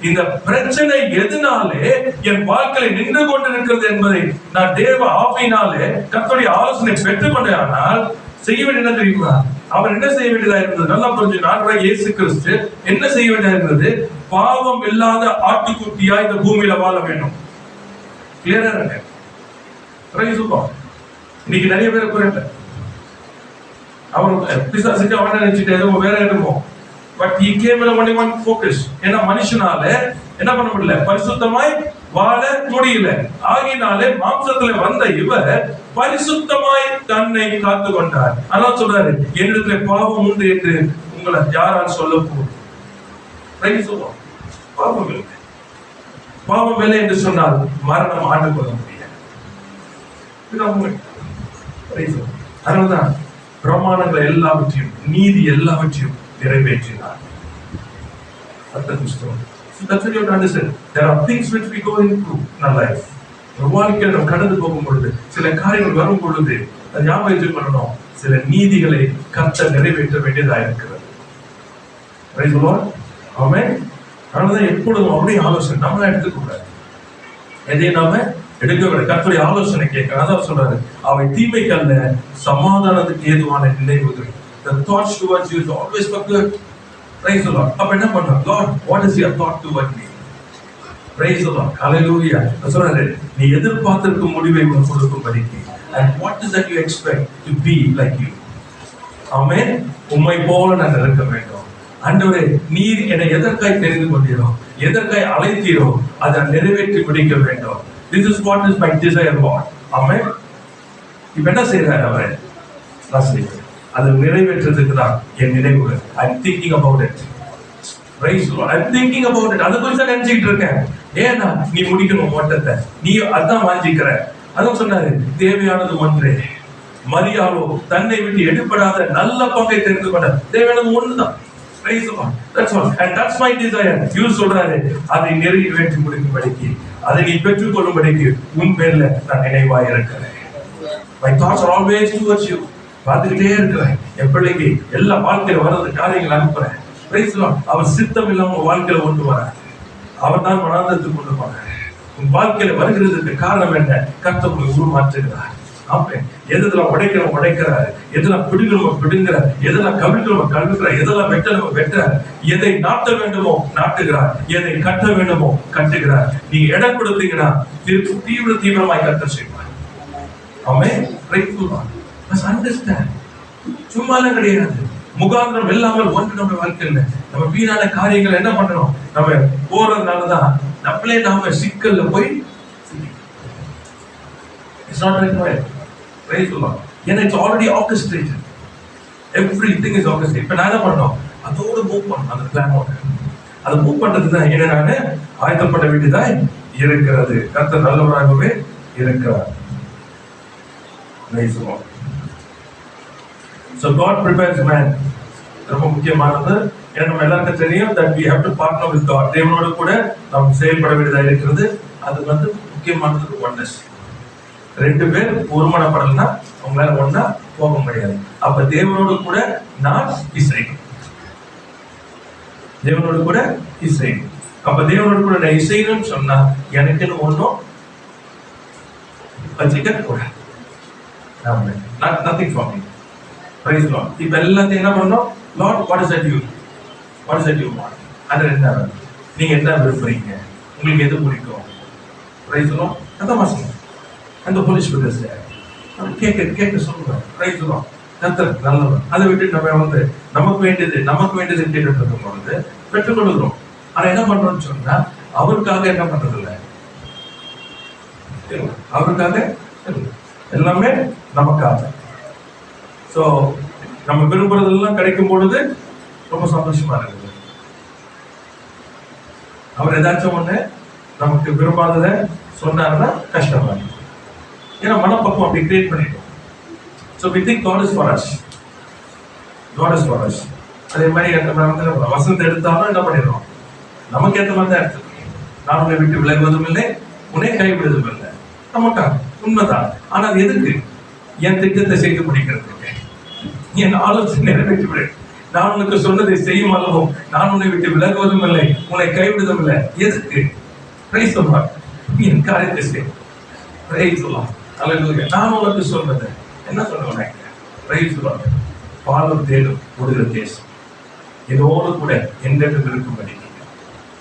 A: இந்த பிரச்சனை எதனாலே என் வாழ்க்கையை நின்று கொண்டிருக்கிறது என்பதை நான் தேவ ஆவியினாலே கர்த்தருடைய ஆலோசனை பெற்றுக்கொண்டேனால் செய்ய வேண்டியது என்ன தெரியுமா? அவர் என்ன செய்ய வேண்டியதா இருந்தது நல்லா புரிஞ்சு. நான் இயேசு கிறிஸ்து என்ன செய்ய வேண்டியதா இருந்தது? பாவம் இல்லாத ஆட்டுக்குட்டியா இந்த பூமியில வாழ வேண்டும். கிளியரா இருங்க. இன்னைக்கு நிறைய பேர் புரியல. அவர் பிசாசுக்கு அவன் நினைச்சிட்டு ஏதோ வேற இருக்கும். But he came with only one focus. ஏன்னா மனுஷனால என்ன பண்ண முடியல, பரிசுத்தமாய் வாழ முடியல. ஆகினாலே மாம்சத்துல வந்த இவர் பரிசுத்தமாய் தன்னை காத்து கொண்டார். அதான் சொல்றாரு, என்னிடத்துல பாவம் உண்டு என்று உங்களை யாரால் சொல்ல போகும்? பாவம் இல்லை. பாவம் இல்லை என்று சொன்னால் மரணம் ஆண்டு கொள்ள முடியாது. அதனால்தான் பிரமாணங்களை எல்லாவற்றையும் நீதி எல்லாவற்றையும் நிறைவேற்றினார். There are things which we go into in our life. வாழ்க்கையில் நாம் கடந்து போகும் பொழுது சில காரியங்கள் வரும் பொழுது அதை ஞாபகம் பண்ணணும். சில நீதிகளை கர்த்தர் நிறைவேற்ற வேண்டியதா இருக்கிறது. Praise the Lord. Amen. அதனாலதான் எப்பொழுதும் அவருடைய ஆலோசனை நம்மளா எடுத்துக்க கூடாது. எதையும் நாம எடுக்க கூடாது. கர்த்தருடைய ஆலோசனை கேட்க அதான் சொல்றாரு, அவை தீமைக்கு அல்ல சமாதானத்துக்கு ஏதுவான நினைவுகள். The thoughts towards you is always for good. Praise the Lord. அப்ப என்ன பண்ணலாம்? Lord, what is your thought toward me? Praise the Lord. Hallelujah. சொல்றாரு, நீ எதிர்பார்த்திருக்கும் முடிவை உனக்கு கொடுக்கும்படிக்கு. And what is that you expect to be like you? Amen. உம்மை போல நான் இருக்க வேண்டும். ஆண்டவரே, நீர் என்னை எதற்காய் தெரிந்து கொண்டீரோ, எதற்காய் அழைத்தீரோ அதை நிறைவேற்றி முடிக்க வேண்டும். This is what is my desire, Lord. Amen. இப்ப என்ன செய்யறாரு அவரை? அதை நிறைவேற்றதுக்கு தான் என் நினைவுகள். I'm thinking about it. Praise the Lord. I'm thinking about it. அதை குறித்து நினைச்சிட்டு இருக்கேன். ஏன்னா நீ முடிக்கணும் ஓட்டத்தை, நீ அதான் வாஞ்சிக்கிற. அதான் சொன்னாரு, தேவையானது ஒன்றே, மரியாளோ தன்னை விட்டு எடுப்படாத நல்ல பங்கை தெரிந்து கொண்ட. தேவையானது ஒண்ணுதான். Praise the Lord. That's all. And that's my desire. You சொல்றாரு, அதை நிறைவேற்றி முடிக்கும்படிக்கு, அதை நீ பெற்றுக்கொள்ளும்படிக்கு உன் பேர்ல நான் நினைவாய் இருக்கிறேன். My thoughts are always towards you. பார்த்துக்கிட்டே இருக்கிறேன். என் பிள்ளைக்கு எல்லா வாழ்க்கையில வர்றது காரியங்கள் அனுப்புறேன். Praise the Lord. அவர் சித்தம் இல்லாம வாழ்க்கையில கொண்டு வர, அவர் தான் மனாந்தத்துக்கு கொண்டு போற. உன் வாழ்க்கையில வருகிறதுக்கு காரணம் என்ன? கர்த்தர் உங்களை உருமாற்றுகிறார். ஆமென். எதெல்லாம் உடைக்கிறார், எதெல்லாம் பிடுங்குறார், எதெல்லாம் கவிழ்கிறார், எதெல்லாம் வெட்டுறார், எதை நாட்ட வேண்டுமோ நாட்டுகிறார், எதை கட்ட வேண்டுமோ கட்டுகிறார். நீங்க இடம் கொடுத்தீங்கன்னா தீவிரமாய் கர்த்தர் செய்வார். ஆமென். Praise the Lord. Must understand. சும்மாலாம் கிடையாது. முகாந்திரம் இல்லாமல் ஒன்று நம்ம வாழ்க்கையில் நம்ம வீணான காரியங்கள் என்ன பண்ணணும்? நம்ம போறதுனாலதான் நம்மளே நாம சிக்கல்ல போய். It's not required. Praise the Lord. ஏன்னா it's already orchestrated. Everything is orchestrated. இப்ப நான் என்ன பண்ணோம், அதோட மூவ் பண்ணணும், அந்த பிளானோட அதை மூவ் பண்றது தான் என்ன நானு ஆயத்தப்பட வேண்டியதான் இருக்கிறது. கர்த்தர் நல்லவராகவே இருக்கிறார். Praise the Lord. So God prepares man. ரொம்ப முக்கியமானது. ஏன்னா நம்ம எல்லாருக்கும் தெரியும் that we have to partner with God. தேவனோடு கூட நாம் செயல்பட வேண்டியதாக இருக்கிறது. அது முக்கியமானது oneness. ரெண்டு பேர் ஒருமனப்படலைன்னா அவங்களால ஒன்னா போக முடியாது. அப்ப தேவனோடு கூட நான் இசைக்கணும். தேவனோடு கூட இசைக்கணும். அப்ப தேவனோடு கூட நான் இசைக்கணும்னு சொன்னா எனக்குன்னு ஒன்றும் வச்சுக்க கூடாது. Nothing for me. Praise Lord. இப்ப எல்லாத்தையும் என்ன பண்ணணும், Lord, what is that you? What is that you want? அது என்ன நீங்க என்ன விரும்புறீங்க, உங்களுக்கு எது பிடிக்கும்? Praise Lord. அதான் வாசிங்க. அந்த Holy Spirit is there. கேட்க சொல்லுங்க. Praise Lord. கர்த்தர் நல்லவர். அதை விட்டு நம்ம நமக்கு வேண்டியது கேட்டுட்டு இருக்கும் பொழுது பெற்றுக்கொள்கிறோம். ஆனா என்ன பண்றோம்னு சொன்னா அவருக்காக என்ன பண்றது இல்லை, அவருக்காக எல்லாமே நமக்காக. சோ நம்ம விரும்புறதெல்லாம் கிடைக்கும் பொழுது ரொம்ப சந்தோஷமா இருக்குது. அவர் ஏதாச்சும் ஒண்ணு நமக்கு விரும்பாததை சொன்னாருன்னா கஷ்டமா இருக்கு. ஏன்னா மனப்பக்குவம் அப்படி கிரியேட் பண்ணிட்டோம். So we think God is for us. God is for us. அதே மாதிரி நம்ம வசனத்தை எடுத்தாலும் என்ன பண்ணிடுறோம், நமக்கு ஏற்ற மாதிரி தான் எடுத்துக்கணும். நான் உன்னை விட்டு விலகுவதும் இல்லை, உன்னை கைவிடுவதும் இல்லை. நமக்காக உண்மைதான். ஆனா அது எதுக்கு? என் திட்டத்தை செய்து முடிக்கிறதுக்கு, என் ஆலோசனை நிறைவேற்றி விடு. நான் உனக்கு சொன்னதை செய்யும் அளவும் நான் உன்னை விட்டு விலகுவதும் இல்லை, உன்னை கைவிடுவதும் இல்லை. எதுக்கு? Price the Lord. என் காரியத்தை செய். Praise the Lord. ஹல்லேலூயா. நான் உனக்கு சொன்னது என்ன சொல்லுவேன்? Praise the Lord. பாலும் தேடும் ஓடுகிற தேசம் இதோடு கூட என்றென்று இருக்கும்படி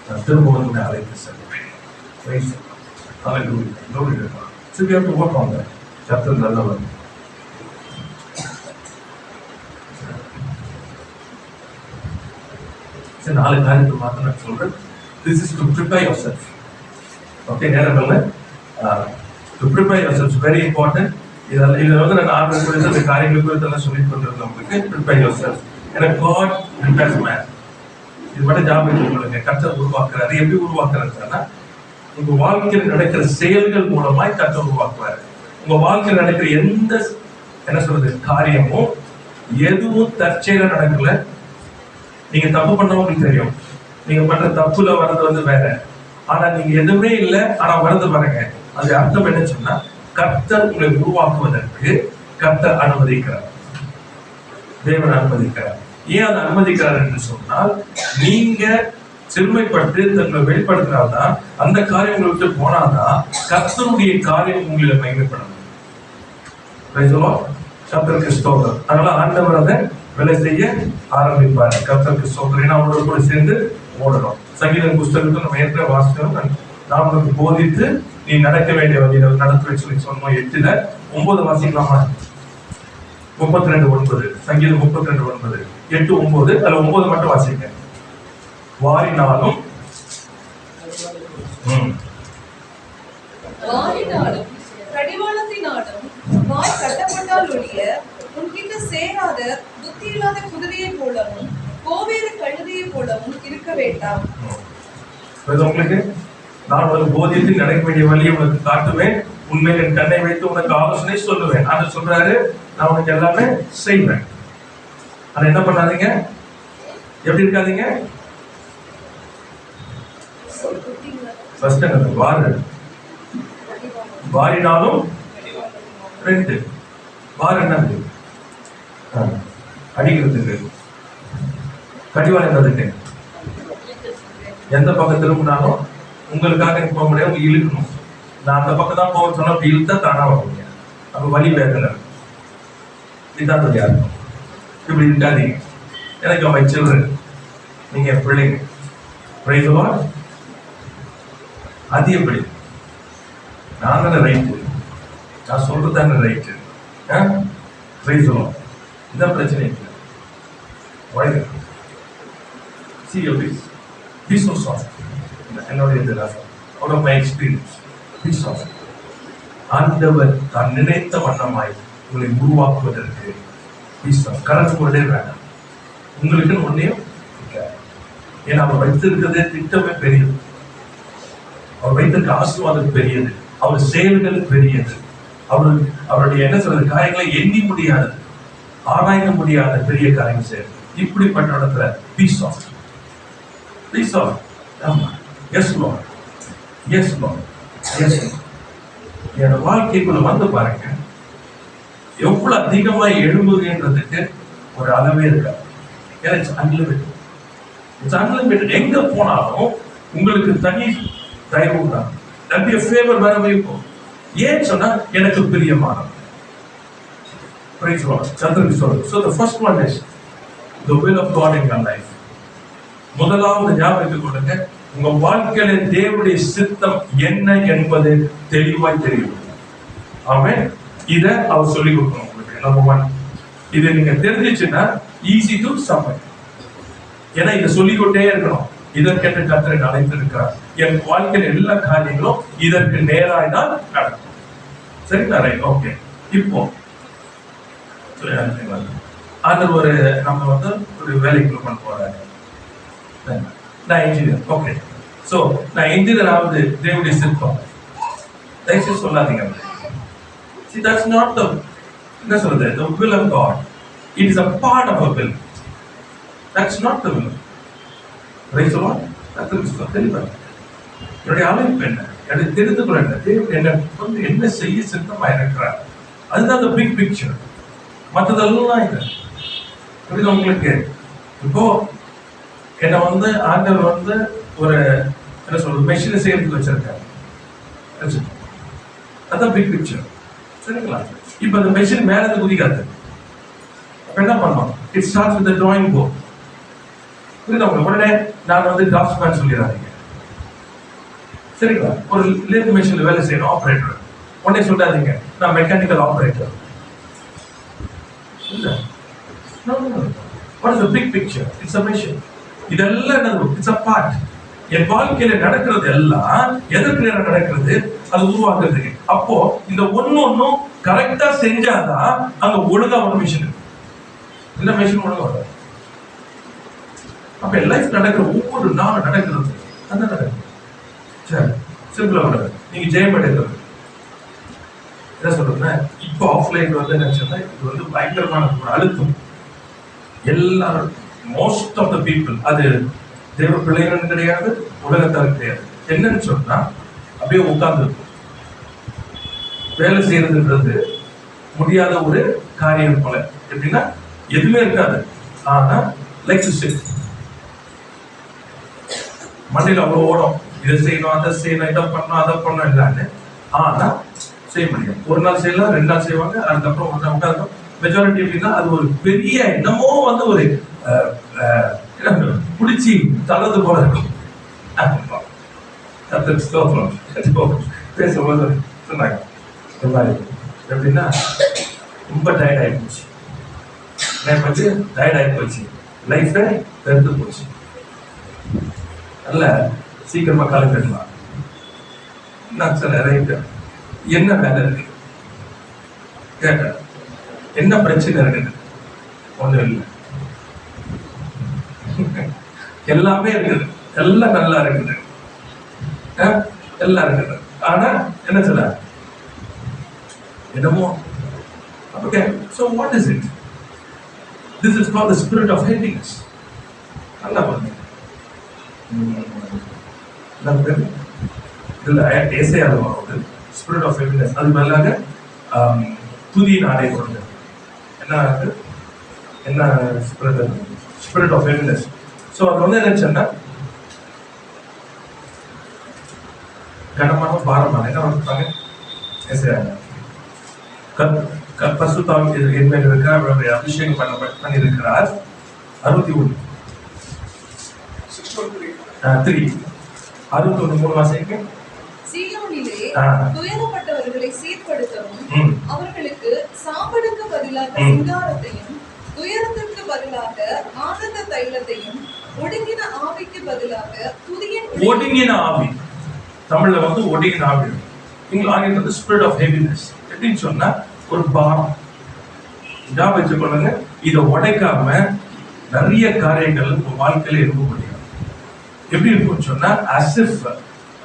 A: நான் திரும்ப வந்து அழைத்து செல்வேன். Price the Lord. Hallelujah. glory to God. So we have to work on that. கர்த்தர் நல்லவர். சரி, 4 காரியத்தை மாத்திரம் நான் சொல்றேன். This is to prepare yourself. Okay, நேரம் இல்லை. To prepare yourself is very important. இதில் நான் ஆர்டர் குறித்து அந்த காரியங்கள் குறித்து எல்லாம் சொல்லிக் கொண்டிருந்தேன் உங்களுக்கு. Prepare yourself. ஏன்னா God prepares man. இது மட்டும் ஞாபகம் வச்சுக்கொள்ளுங்க. கர்த்தர் உருவாக்குறாரு. எப்படி உருவாக்குறாருன்னா உங்க வாழ்க்கையில் நடக்கிற செயல்கள் மூலமாய் கர்த்தர் உருவாக்குவாரு. உங்க வாழ்க்கையில் நடக்கிற எந்த என்ன சொல்றது காரியமும் எதுவும் தற்செயலா நடக்கல. நீங்க தப்பு பண்ணவங்களுக்கு தெரியும், நீங்க பண்ற தப்புல வர்றது வேற. ஆனா நீங்க எதுவுமே இல்லை, ஆனா வரது பாருங்க. அது அர்த்தம் என்ன சொன்னா கர்த்தர் உங்களை உருவாக்குவதற்கு கர்த்தர் அனுமதிக்கிறார், தேவன் அனுமதிக்கிறார். ஏன் அதை அனுமதிக்கிறார் என்று சொன்னால் நீங்க சிறுமைப்பட்டு தங்களை வெளிப்படுத்தினால்தான், அந்த காரியம் உங்களை விட்டு போனாதான் கர்த்தருடைய காரியம் உங்களை மகிமைப்படணும். கர்த்தருக்கு ஸ்தோத்திரம். அதனால ஆண்டவர் அதை வேலை செய்ய ஆரம்பிப்பாரு. கர்த்தருக்கு ஸ்தோத்திரம். ஏன்னா அவரோட கூட சேர்ந்து ஓடணும். சங்கீத புஸ்தகத்தை நம்ம ஏற்கனவே வாசிக்கிறோம். நான் உனக்கு போதித்து நீ நடக்க வேண்டிய வழியில நடத்துவேன்னு சொல்லி சொன்னோம். 8:9 வாசிக்கலாமா? 32:9 சங்கீதம் 32:9 8:9 அதுல 9 மட்டும் வாசிக்க. வாரினாலும்
B: கடிவாளத்தினாலும் வாய் கட்டப்பட்டால் ஒழிய உன்கிட்ட சேராத புத்தி இல்லாத குதிரையை போலவும் கோவேறு கழுதையை போலவும் இருக்க வேண்டாம்.
A: உங்களுக்கு நான் உனக்கு போதித்து நடக்க வேண்டிய வழியை உனக்கு காட்டுவேன், உண்மையில் என் கண்ணை வைத்து உனக்கு ஆலோசனை சொல்லுவேன். அதை சொல்றாரு, நான் உனக்கு எல்லாமே செய்வேன். ஆனா என்ன பண்ணாதீங்க, எப்படி இருக்காதீங்க. வாரினாலும் 2 வார் என்னது? அடிக்கிறதுக்கு. கடிவாளம் என்னதுக்கு? எந்த பக்கம் திரும்பினாலும் உங்களுக்காக போக முடியாது, இழுக்கணும். நான் அந்த பக்கம் தான் போக சொன்னா இழுத்தா தானா வருவீங்க. அப்ப வழி வேகல. இதுதான் யாருக்கும் இப்படி இருக்காதீங்க. எனக்கு மை சில்ட்ரன், நீங்க என் பிள்ளைங்க. Price the Lord. அது எப்படி? நான் தானே ரைட்டு, நான் சொல்றது தானே ரைட்டு. Price the Lord. இதான் பிரச்சனை இல்லை. See your face. Be so soft. என்னுடைய out of my experience. Be soft. ஆண்டவர் தான் நினைத்த வண்ணமாய் உங்களை உருவாக்குவதற்கு கலந்து கொண்டே வேண்டாம். உங்களுக்கு ஒன்றையும் ஏன்னா அவர் வைத்திருக்கிறதே திட்டமே பெரியது, அவர் வைத்திருக்க ஆசீர்வாதம் பெரியது, அவர் செயல்கள் பெரியது, அவருடைய என்ன சொல்றது காரியங்களை எண்ணி முடியாது, ஆராய்ந்த முடியாத பெரிய காரியம் செய்யுது. இப்படிப்பட்ட இடத்துல பீஸ் ஆஃப் ஆமா yes Lord yes Lord yes என் வாழ்க்கைக்குள்ள வந்து பாருங்க எவ்வளவு அதிகமா எழும்புகின்றதுக்கு ஒரு அளவே இருக்காது. ஏன்னா இட்ஸ் அன்லிமிட்டட். எங்க போனாலும் உங்களுக்கு தனி தயவு தான். That be a favor wherever you go. ஏன் சொன்னா எனக்கு பிரியமானது. Praise the Lord. சந்திரன் சொல்லுது. So the first one is the will of God in your life. முதலாவது ஞாபகத்துக்கு கொள்ளுங்க, உங்க வாழ்க்கையில தேவனுடைய சித்தம் என்ன என்பது தெளிவாய் தெரியும். ஆமென். இத அவர் சொல்லி கொடுக்கணும் உங்களுக்கு. நம்பர் 1 இது நீங்க தெரிஞ்சிச்சுன்னா ஈஸி டு சப்மிட். ஏன்னா இதை சொல்லிக்கொண்டே இருக்கணும். இதற்கென்று கர்த்தரை அழைத்திருக்கிறார். என் வாழ்க்கையில் எல்லா காரியங்களும் இதற்கு நேராய் தான் நடக்கும். சரிங்களா? Right, okay. இப்போ அது ஒரு நம்ம வந்து ஒரு வேலைக்குள்ள பண்ண போறாங்க. நான் இன்ஜினியர். ஓகே, சோ நான் இன்ஜினியர் ஆவது தேவனுடைய சித்தம். தயவுசெய்து சொல்லாதீங்க. See, that's not the என்ன சொல்றது the will of God. It is a part of a will. That's not the will. Praise the Lord. கர்த்தருக்கு தெளிவா என்னுடைய அழைப்பு என்ன, என்னுடைய தெரிந்து கொள்ள தேவன் என்ன வந்து என்ன செய்ய சித்தமா இருக்கிறார், அதுதான் the big picture. மற்றதெல்லாம் இது புரியுது உங்களுக்கு? இப்போ என்ன வந்து ஆண்டவர் வந்து ஒரு என்ன சொல்றது மெஷினை செய்யறதுக்கு வச்சிருக்காரு. அதான் பிக் பிக்சர். சரிங்களா? இப்போ அந்த மெஷின் மேல இருந்து குதிக்காது. அப்ப என்ன பண்ணணும்? It starts with the drawing board. புரியுதா உங்களுக்கு? உடனே நான் வந்து டிராஃப்ட்ஸ்மேன் சொல்லிடாதீங்க. சரிங்களா? ஒரு லேத் மெஷின்ல வேலை செய்யணும் ஆபரேட்டர். உடனே சொல்லாதீங்க நான் மெக்கானிக்கல் ஆபரேட்டர். இல்ல. No. What is the big picture? It's a mission. இதெல்லாம் என்னது? It's a part. என் வாழ்க்கையில நடக்கிறது எல்லாம் எதற்கு நடக்கிறது? அது உருவாக்குறதுக்கு. அப்போ இந்த ஒன்னும் கரெக்டா செஞ்சாதான் அங்க ஒழுங்கா ஒரு மிஷின் இருக்கு. இந்த மிஷின் ஒழுங்கா வராது. அப்ப லைஃப் நடக்கிற ஒவ்வொரு நாளும் நடக்கிறது அதான் நடக்குது. சரி, சிம்பிளா வராது. நீங்க ஜெயம் எடுக்கிறது என்ன சொல்றதுன்னா இப்போ ஆஃப்லைன் வந்து நினைச்சா இது வந்து பயங்கரமான ஒரு அழுத்தம். எல்லாரும் மோஸ்ட் ஆஃப் த பீப்புள் அது தேவ பிள்ளைகள் கிடையாது, உலகத்தார் கிடையாது. என்னன்னு சொன்னா அப்படியே உட்கார்ந்து வேலை செய்யறதுன்றது முடியாத ஒரு காரியம் போல. எப்படின்னா எதுவுமே இருக்காது, ஆனா லைக் டு சிட் மண்டையில் அவ்வளோ ஓடும். இதை செய்யணும், அதை செய்யணும், இதை பண்ணணும், அதை பண்ணணும் இல்லான்னு. ஆனா செய்ய முடியும். ஒரு நாள் செய்யலாம், 2 நாள் செய்வாங்க, அதுக்கப்புறம் ஒரு நாள் உட்காந்து மெஜாரிட்டி எப்படின்னா அது ஒரு பெரிய என்னமோ வந்து ஒரு பிடிச்சி தளர்ந்து போல இருக்கும். பேசும்போது சொன்னாங்க எப்படின்னா ரொம்ப டயர்ட் ஆகி போச்சு, டயர்ட் ஆகி போச்சு, லைஃபே வெறுத்து போச்சு, நல்ல சீக்கிரமா கலந்துடலாம். நான் சொன்ன ரைட்டு, என்ன வேலை இருக்கு கேட்டேன், என்ன பிரச்சனை இருக்குது? ஒண்ணும் இல்லை, எல்லாமே இருக்குது, எல்லாம் நல்லா இருக்குது, எல்லாம் இருக்குது. ஆனா என்ன சொல்ல என்னமோ okay. So what is it? This is called the spirit of heaviness. நல்லா பாருங்க. இதுல ஏசையால வருது ஸ்பிரிட் ஆஃப் ஹெவினஸ். அது மேலாக துதி நாடே கொண்டு என்ன ஸ்பிரிட் ஆஃப் ஹெவினஸ். ஸோ அது வந்து என்ன சொன்னா கனமான பாரமான என்ன வந்துட்டாங்க ஏசையால பசுத்தாம் என் மேல் இருக்கிறார், அவருடைய அபிஷேகம் பண்ணி இருக்கிறார். 61 3 வாசிங்க.
B: சீயோனிலே துயரப்பட்டவர்களை சீர்படுத்தவும், அவர்களுக்கு சாம்பலுக்கு பதிலாக சிங்காரத்தையும், துயரத்திற்கு பதிலாக ஆனந்த தைலத்தையும், ஒடுங்கின ஆவிக்கு பதிலாக துதியின்
A: ஒடுங்கின ஆவி. தமிழ்ல வந்து ஒடுங்கின ஆவி, இங்க ஆங்கிலத்துல ஸ்பிரிட் ஆஃப் ஹெவினஸ். எப்படின்னு சொன்னா ஒரு பாரம், ஞாபகம் வச்சுக்கொள்ளுங்க. இதை உடைக்காம நிறைய காரியங்கள் உங்க வாழ்க்கையில இருக்க முடியும். எப்படி இருக்கும்னு சொன்னா அசிஃப்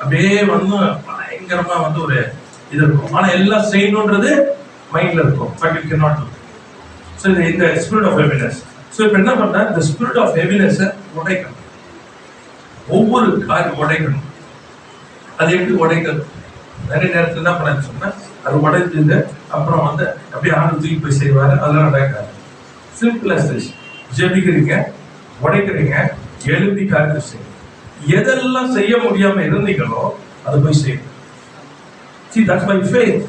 A: அப்படியே பயங்கரமா ஒரு இது இருக்கும். ஆனா எல்லாம் செய்யணும்ன்றது மைண்ட்ல இருக்கும். But you can not to. So இந்த ஸ்பிரிட் ஆஃப் ஹெவினஸ். ஸோ இப்போ என்ன பண்ணா இந்த ஸ்பிரிட் ஆஃப் ஹெவினஸை உடைக்கணும். ஒவ்வொரு காரியம் உடைக்கணும். அது எப்படி உடைக்கிறது? நிறைய நேரத்தில் என்ன பண்ண சொன்னா அது உடைஞ்சது அப்புறம் அப்படியே ஆண்டு தூக்கி போய் செய்வாரு. அதெல்லாம் நடக்காது. சிம்பிளஸ்ட் ஜெபிக்கிறீங்க, உடைக்கிறீங்க, எழுதி காரியத்தை செய்யுங்க. எதெல்லாம் செய்ய முடியாம இருந்தீங்களோ அதை போய் செய்யுங்க. See, that's my faith.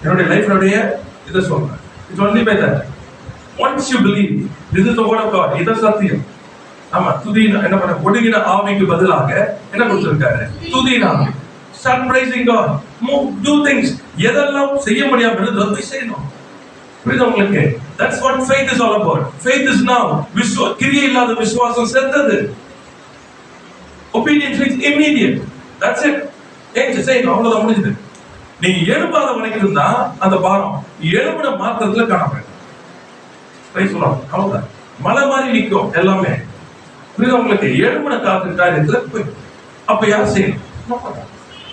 A: என்னுடைய லைஃப்னுடைய இதை சொல்றேன். It's only by that. Once you believe, this is the word of God. இது சத்தியம். ஆமா, துதியின என்ன பண்ண ஒடுங்கின ஆவிக்கு பதிலாக என்ன கொடுத்திருக்காரு? துதியின ஆவி. Start praising God. Move, do things. எதெல்லாம் செய்ய முடியாம இருந்தோ போய் செய்யணும். புரியுதா உங்களுக்கு? That's what faith is all about. Faith is now. கிரியை இல்லாத விசுவாசம் செத்தது. Obedience is immediate. That's it. செய்யணும், அவ்வளவுதான், முடிஞ்சது. நீங்க எழுப்பாத வரைக்கும் தான் அந்த பாரம் எழுப்பின மாத்திரத்துல காணப்படும். அவ்வளவுதான். மலை மாதிரி நிற்கும் எல்லாமே. புரியுதா உங்களுக்கு? எழுப்பின காரியத்துல போய் அப்ப யார் செய்யணும்?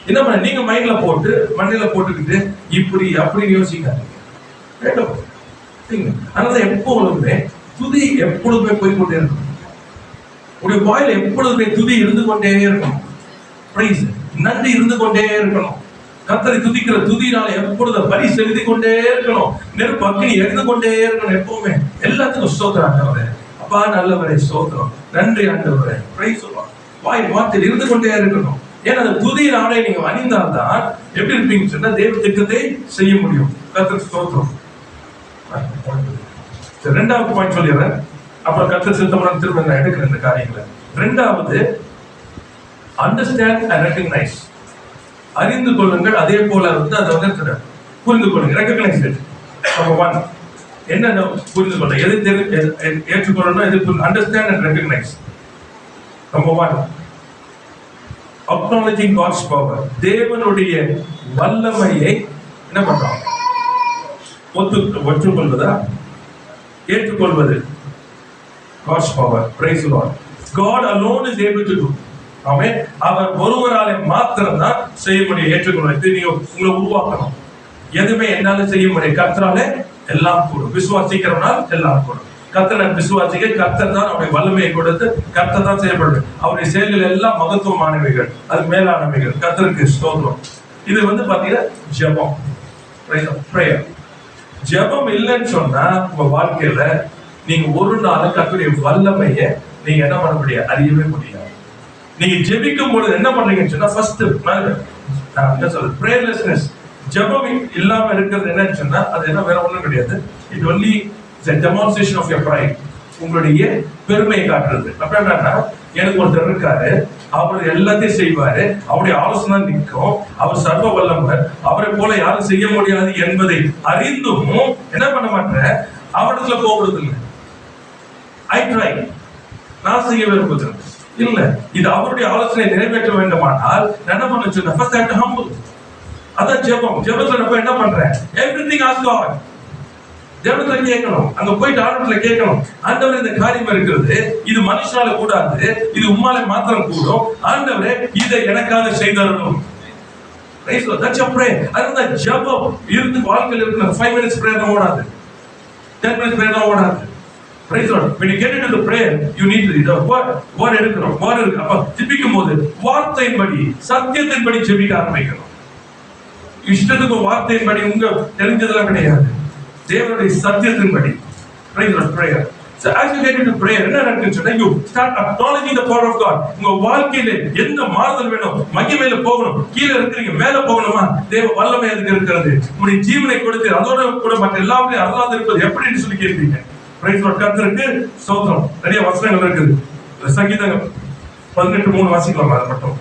A: என்ன பண்ண நீங்க மைண்ட்ல போட்டு மண்ணில போட்டுக்கிட்டு இப்படி அப்படி யோசிக்காதீங்க. அதனால எப்பொழுதுமே துதி எப்பொழுதுமே போய்கொண்டே இருக்கணும். உடைய வாயில எப்பொழுதுமே துதி இருந்து கொண்டே இருக்கணும். நன்றி இருந்து கொண்டே இருக்கணும். கர்த்தரை துதிக்கிற துதினால எப்பொழுது பலி செலுத்தி கொண்டே இருக்கணும். நெருப்பு அக்கினி எரிந்து கொண்டே இருக்கணும். எப்பவுமே எல்லாத்துக்கும் ஸ்தோத்திரம் ஆண்டவரே, அப்பா நல்லவரே, ஸ்தோத்திரம், நன்றி ஆண்டவரே, பிரைஸ் சொல்லுவாங்க. வாய் வார்த்தையில் இருந்து கொண்டே இருக்கணும். ஏன்னா அந்த துதியின் ஆடை நீங்க அணிந்தால்தான் எப்படி இருப்பீங்கன்னு சொன்னா தேவ திட்டத்தை செய்ய முடியும். கர்த்தர் ஸ்தோத்திரம். ரெண்டாவது பாயிண்ட் சொல்லிடுறேன், அப்புறம் கர்த்தர் சித்தமுடன் திரும்ப நான் எடுக்கிறேன் இந்த காரியங்களை. ரெண்டாவது, அண்டர்ஸ்டாண்ட் அண்ட் ரெகக்னைஸ். அறிந்து கொள்ளுங்கள், அதே போல அதை புரிந்து கொள்ளுங்க. Recognise it. நம்பர் 1 என்ன புரிந்து கொள்ள, எது ஏற்றுக்கொள்ளணும், எது understand and recognise. Number 1 acknowledging God's power. தேவனுடைய வல்லமையை என்ன பண்றோம்? ஒற்றுக்கொள்வதா, ஏற்றுக்கொள்வது. God's power. Praise the Lord. God alone is able to do. ஆமென். அவர் ஒருவராலே மாத்திரம் தான் செய்ய முடியும். ஏற்றுக்கொள்வது. இது நீங்க உங்களை உருவாக்கணும். எதுவுமே என்னால செய்ய முடியும், கர்த்தராலே எல்லாம் கூடும். விசுவாசிக்கிறவனால் எல்லாம் கூடும். கர்த்தரை விசுவாசிக்க கர்த்தர் தான் அவருடைய வல்லமையை கொடுத்து கர்த்தர் தான் செயல்படுது. அவருடைய செயல்கள் எல்லாம் மகத்துவமானவைகள், அது மேலானவைகள். கர்த்தருக்கு ஸ்தோத்திரம். இது பாத்தீங்கன்னா ஜெபம், பிரேயர். ஜெபம் இல்லைன்னு சொன்னா உங்க வாழ்க்கையில நீங்க ஒரு நாள் கர்த்தருடைய வல்லமையை நீங்க என்ன பண்ண முடியாது, அறியவே முடியாது. நீங்க ஜெபிக்கும் பொழுது என்ன பண்றீங்கன்னு சொன்னா ஃபர்ஸ்ட் என்ன சொல்றது, பிரேயர்லெஸ்னஸ். ஜெபம் இல்லாம இருக்கிறது என்னன்னு சொன்னா அது என்ன வேற ஒண்ணும் கிடையாது. It only the demonstration of your pride. உங்களுடைய பெருமையை காட்டுறது. அப்ப என்னன்னா, எனக்கு ஒருத்தர் இருக்காரு, அவர் எல்லாத்தையும் செய்வாரு, அவருடைய ஆலோசனை நிற்கும், அவர் சர்வ வல்லவர், அவரை போல யாரும் செய்ய முடியாது என்பதை அறிந்தும் என்ன பண்ண மாட்டேன், அவரிடத்துல போகிறது இல்லை. ஐ ட்ரை, நான் செய்ய விரும்புகிறேன் இல்ல. இது அவருடைய ஆலோசனை நிறைவேற்ற வேண்டுமானால் என்ன பண்ண சொன்ன, first I have to humble. அதான் ஜெபம். ஜெபத்துல நம்ம என்ன பண்றேன், everything ask God. தேவனத்துல கேட்கணும், அங்க போயிட்டு ஆண்டவர்ல கேட்கணும். ஆண்டவரே இந்த காரியம் இருக்கிறது, இது மனுஷனால கூடாது, இது உம்மாலே மாத்திரம் கூடும். ஆண்டவரே இதை எனக்காக செய்தரணும். That's your prayer. அதுதான் ஜெபம். இருந்து வாழ்க்கையில் இருக்கிற 5 minutes prayer ஓடாது, 10 minutes prayer ஓடாது. Praise God. When you get into the prayer, you need to read what எடுக்கணும், what இருக்கு. அப்ப ஜெபிக்கும் போது வார்த்தையின்படி, சத்தியத்தின்படி ஜெபிக்க ஆரம்பிக்கணும். இஷ்டத்துக்கு வார்த்தையின்படி உங்க தெரிஞ்சதெல்லாம் கிடையாது, தேவனுடைய சத்தியத்தின்படி. Praise God. Prayer. So as you get into prayer, என்ன நடக்குன்னு சொன்னா, you start acknowledging the power of God. உங்க வாழ்க்கையில எந்த மாறுதல் வேணும், மகிமையில போகணும், கீழே இருக்கிறீங்க மேல போகணுமா, தேவ வல்லமை அதுக்கு இருக்கிறது. உங்களுடைய ஜீவனை கொடுத்து அதோட கூட மற்ற எல்லாமே அல்லாத இருப்பது எப்படின்னு சொல்லி கேட்பீங்க. Praise God. கர்த்தருக்கு ஸ்தோத்திரம். நிறைய வசனங்கள் இருக்குது. சங்கீதம் 18:3 வாசிக்கலாம். அது மட்டும்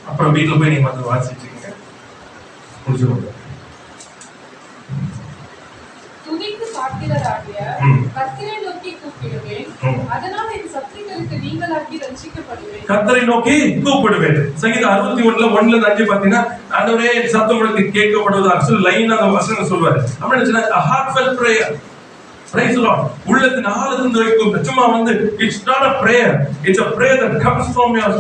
A: அப்புறம் வீட்டுல போய் நீங்க வாசிச்சீங்க முடிச்சுக்கோங்க.
C: துதிக்கு பாத்திரராகிய கர்த்தரை நோக்கி கூப்பிடுவேன். அதனால் என் சத்துருக்களுக்கு நீங்களாக்கி ரட்சிக்கப்படுவேன்.
A: கர்த்தரை நோக்கி கூப்பிடுவேன். சங்கீதம் 61 1-5 பாத்தீங்கன்னா, ஆண்டவரே என் சத்தம் உங்களுக்கு கேட்கப்படுவதாக சொல்லி லைனா அந்த வசனம் சொல்வாரு. அப்படின்னா a heartfelt prayer. Praise the Lord. உள்ளத்தின் ஆழத்திலிருந்து வைக்கும் சும்மா வந்து it's not a prayer, it's a prayer that comes from your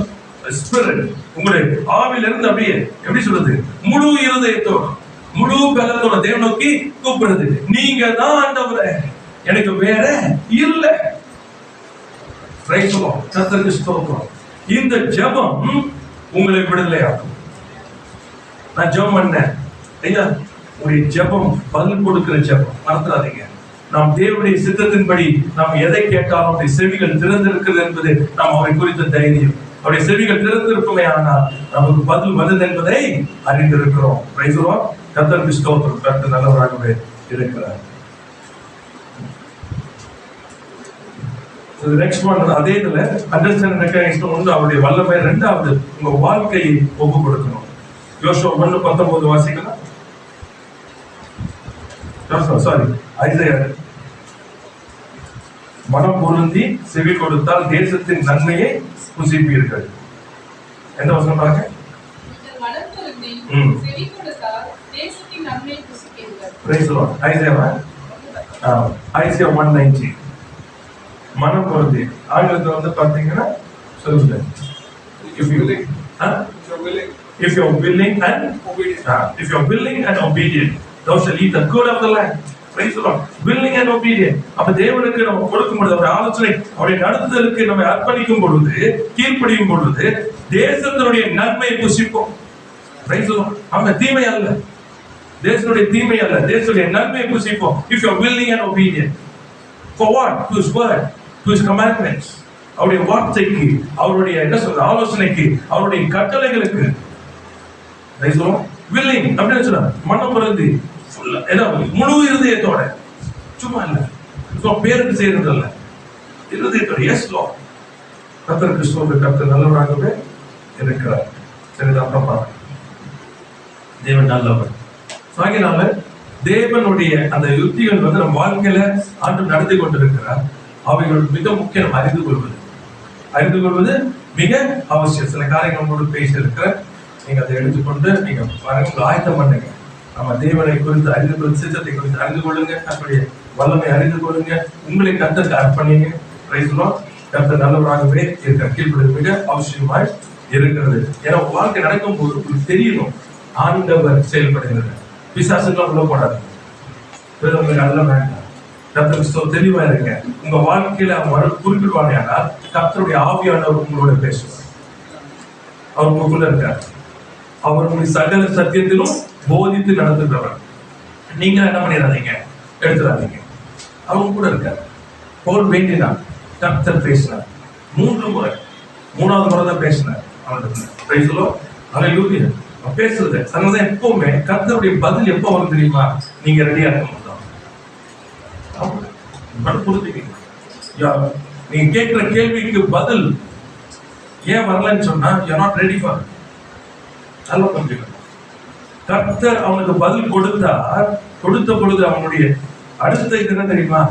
A: spirit. உங்களுடைய ஆவியிலிருந்து அப்படியே எப்படி சொல்றது, முழு இருதயத்தோட முழு பலத்தோட தேவனை நோக்கி கூப்பிடுறது. நீங்க தான் ஆண்டவரே, எனக்கு வேற இல்ல. Praise the Lord. கர்த்தருக்கு ஸ்தோத்திரம். இந்த ஜெபம் உங்களை விடுதலையாக்கும். நான் ஜெபம் பண்ணேன் ஐயா, உங்களுடைய ஜெபம் பதில் கொடுக்கிற ஜெபம் மறந்துடாதீங்க. நாம் தேவனுடைய சித்தத்தின்படி நாம் எதை கேட்டாலும் அவருடைய செவிகள் திறந்திருக்கிறது என்பது நாம் அவரை குறித்த தைரியம். அவருடைய செவிகள் திறந்திருக்குமே ஆனால் நமக்கு பதில் வந்தது என்பதை அறிந்திருக்கிறோம். Price the Lord. கர்த்தருக்கு ஸ்தோத்திரம். கர்த்தர் நல்லவராகவே இருக்கிறார். So the next one, அதே இதுல அண்டர்ஸ்டாண்ட் ரெகக்னைஸ் ஒன்று அவருடைய வல்லமை, இரண்டாவது உங்க வாழ்க்கையை ஒப்பு கொடுக்கணும். யோசுவா 1:19 வாசிக்கலாம். ஐசையா, மனம் பொருந்தி செவி கொடுத்தால் தேசத்தின் நன்மையை புசிப்பீர்கள். எந்த வசனம் பாருங்க.
C: மனம் பொருந்தி செவி கொடுத்தால் தேசத்தின் நன்மையை புசிப்பீர்கள்.
A: Praise the Lord. ஐசையா 1:19. மனம் பொருந்தி ஆங்கிலத்துல வந்து பாத்தீங்கன்னா சொல்லுங்க, if you are willing and obedient thou shall eat the good of the land. Praise the Lord. Willing and obedient. அப்ப தேவனுக்கு நம்ம கொடுக்கும் பொழுது, அவருடைய ஆலோசனை, அவருடைய நடத்துதலுக்கு நம்ம அர்ப்பணிக்கும் பொழுது, கீழ்ப்படியும் பொழுது தேசத்தினுடைய நன்மையை புசிப்போம். Praise the Lord. நம்ம தீமை அல்ல, தேசனுடைய தீமை அல்ல, தேசனுடைய நன்மையை புசிப்போம். If you are willing and obedient. For what? To his word, to his commandments. அவருடைய வார்த்தைக்கு, அவருடைய என்ன சொல்ற ஆலோசனைக்கு, அவருடைய கட்டளைகளுக்கு. Praise the Lord. Willing அப்படின்னு சொன்னா மனம் பொருந்தி முழு இருதயத்தோட, சும்மா இல்ல பேருக்கு செய்யறது இல்ல, இருதயத்தோட. S Lord. கர்த்தருக்கு ஸ்தோத்திரம். கர்த்தர் நல்லவராகவே இருக்கிறார். சரிதான். அப்புறம் பாருங்க, தேவன் நல்லவர். ஆகையினால தேவனுடைய அந்த யுக்திகள் வந்து நம்ம வாழ்க்கையில ஆண்டு நடத்தி கொண்டிருக்கிறார். அவைகள் மிக முக்கியம். அறிந்து கொள்வது மிக அவசியம். சில காரியங்கள் உங்களோடு பேச இருக்கிற, நீங்க அதை எடுத்துக்கொண்டு நீங்க பாருங்க, ஆயத்தம் பண்ணுங்க. நம்ம தேவனை குறித்து அறிந்து கொள்ளுங்க, சித்தத்தை குறித்து அறிந்து கொள்ளுங்க, தன்னுடைய வல்லமை அறிந்து கொள்ளுங்க, உங்களை கர்த்தருக்கு அர்ப்பணிங்க. Price the Lord. கர்த்தர் நல்லவராகவே இருக்க கீழ்ப்படிவது மிக அவசியமாய் இருக்கிறது. ஏன்னா வாழ்க்கை நடக்கும் போது உங்களுக்கு தெரியணும் ஆண்டவர் செயல்படுகிறது. பிசாசுக்கெல்லாம் உள்ள போடாது, உங்களுக்கு அதெல்லாம் வேண்டாம். கர்த்தருக்கு தெளிவா இருங்க. உங்க வாழ்க்கையில அவங்க குறிப்பிடுவாங்க. ஆனால் கர்த்தருடைய ஆவியானவர் உங்களோட பேசுவார். அவர் உங்களுக்குள்ள இருக்கார். அவர் உங்களுடைய சகல சத்தியத்திலும் போதித்து நடத்துகிறவர். நீங்க என்ன பண்ணிடாதீங்க, எடுத்துடாதீங்க. அவங்க கூட இருக்கார். போல் வேண்டினார், கர்த்தர் பேசினார் 3 முறை. 3வது முறை தான் பேசினார் அவர்கிட்ட. பேசுறது அதனால எப்பவுமே கர்த்தருடைய பதில் எப்போ வரும் தெரியுமா? நீங்க ரெடியா இருக்கும் போது புரிஞ்சுக்கீங்க. நீங்க கேட்கிற கேள்விக்கு பதில் ஏன் வரலன்னு சொன்னா you're not ready for it. நல்லா புரிஞ்சுக்கணும். கர்த்தர் அவனுக்கு பதில் கொடுத்த பொழுது அவனுடைய அடுத்த இது என்ன தெரியுமா?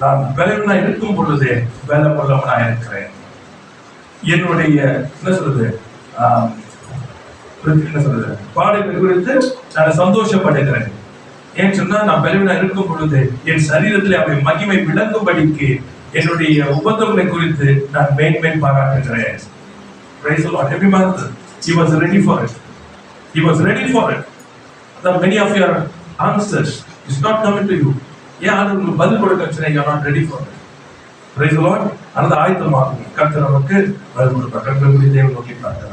A: நான் பலவனா இருக்கும் பொழுதே பலம் உள்ளவனா இருக்கிறேன். என்னுடைய என்ன சொல்றது பாடல்கள் குறித்து நான் சந்தோஷப்படுகிறேன். ஏன் சொன்னா, நான் பலவனா இருக்கும் பொழுது என் சரீரத்தில் அவருடைய மகிமை விளங்கும்படிக்கு என்னுடைய உபதங்களை குறித்து நான் மேன்மை பாராட்டுகிறேன். Praise the Lord. Every month he was ready for it. He was ready for it. That many of your answers is not coming to you. ஏன் உங்களுக்கு பதில் கொடுக்க சொன்னா you are not ready for it. Praise the Lord. அந்த ஆயத்தமாகுங்க. கர்த்தர் நமக்கு பதில் கொடுப்பார். கர்த்தருடைய தேவனை நோக்கி பார்க்க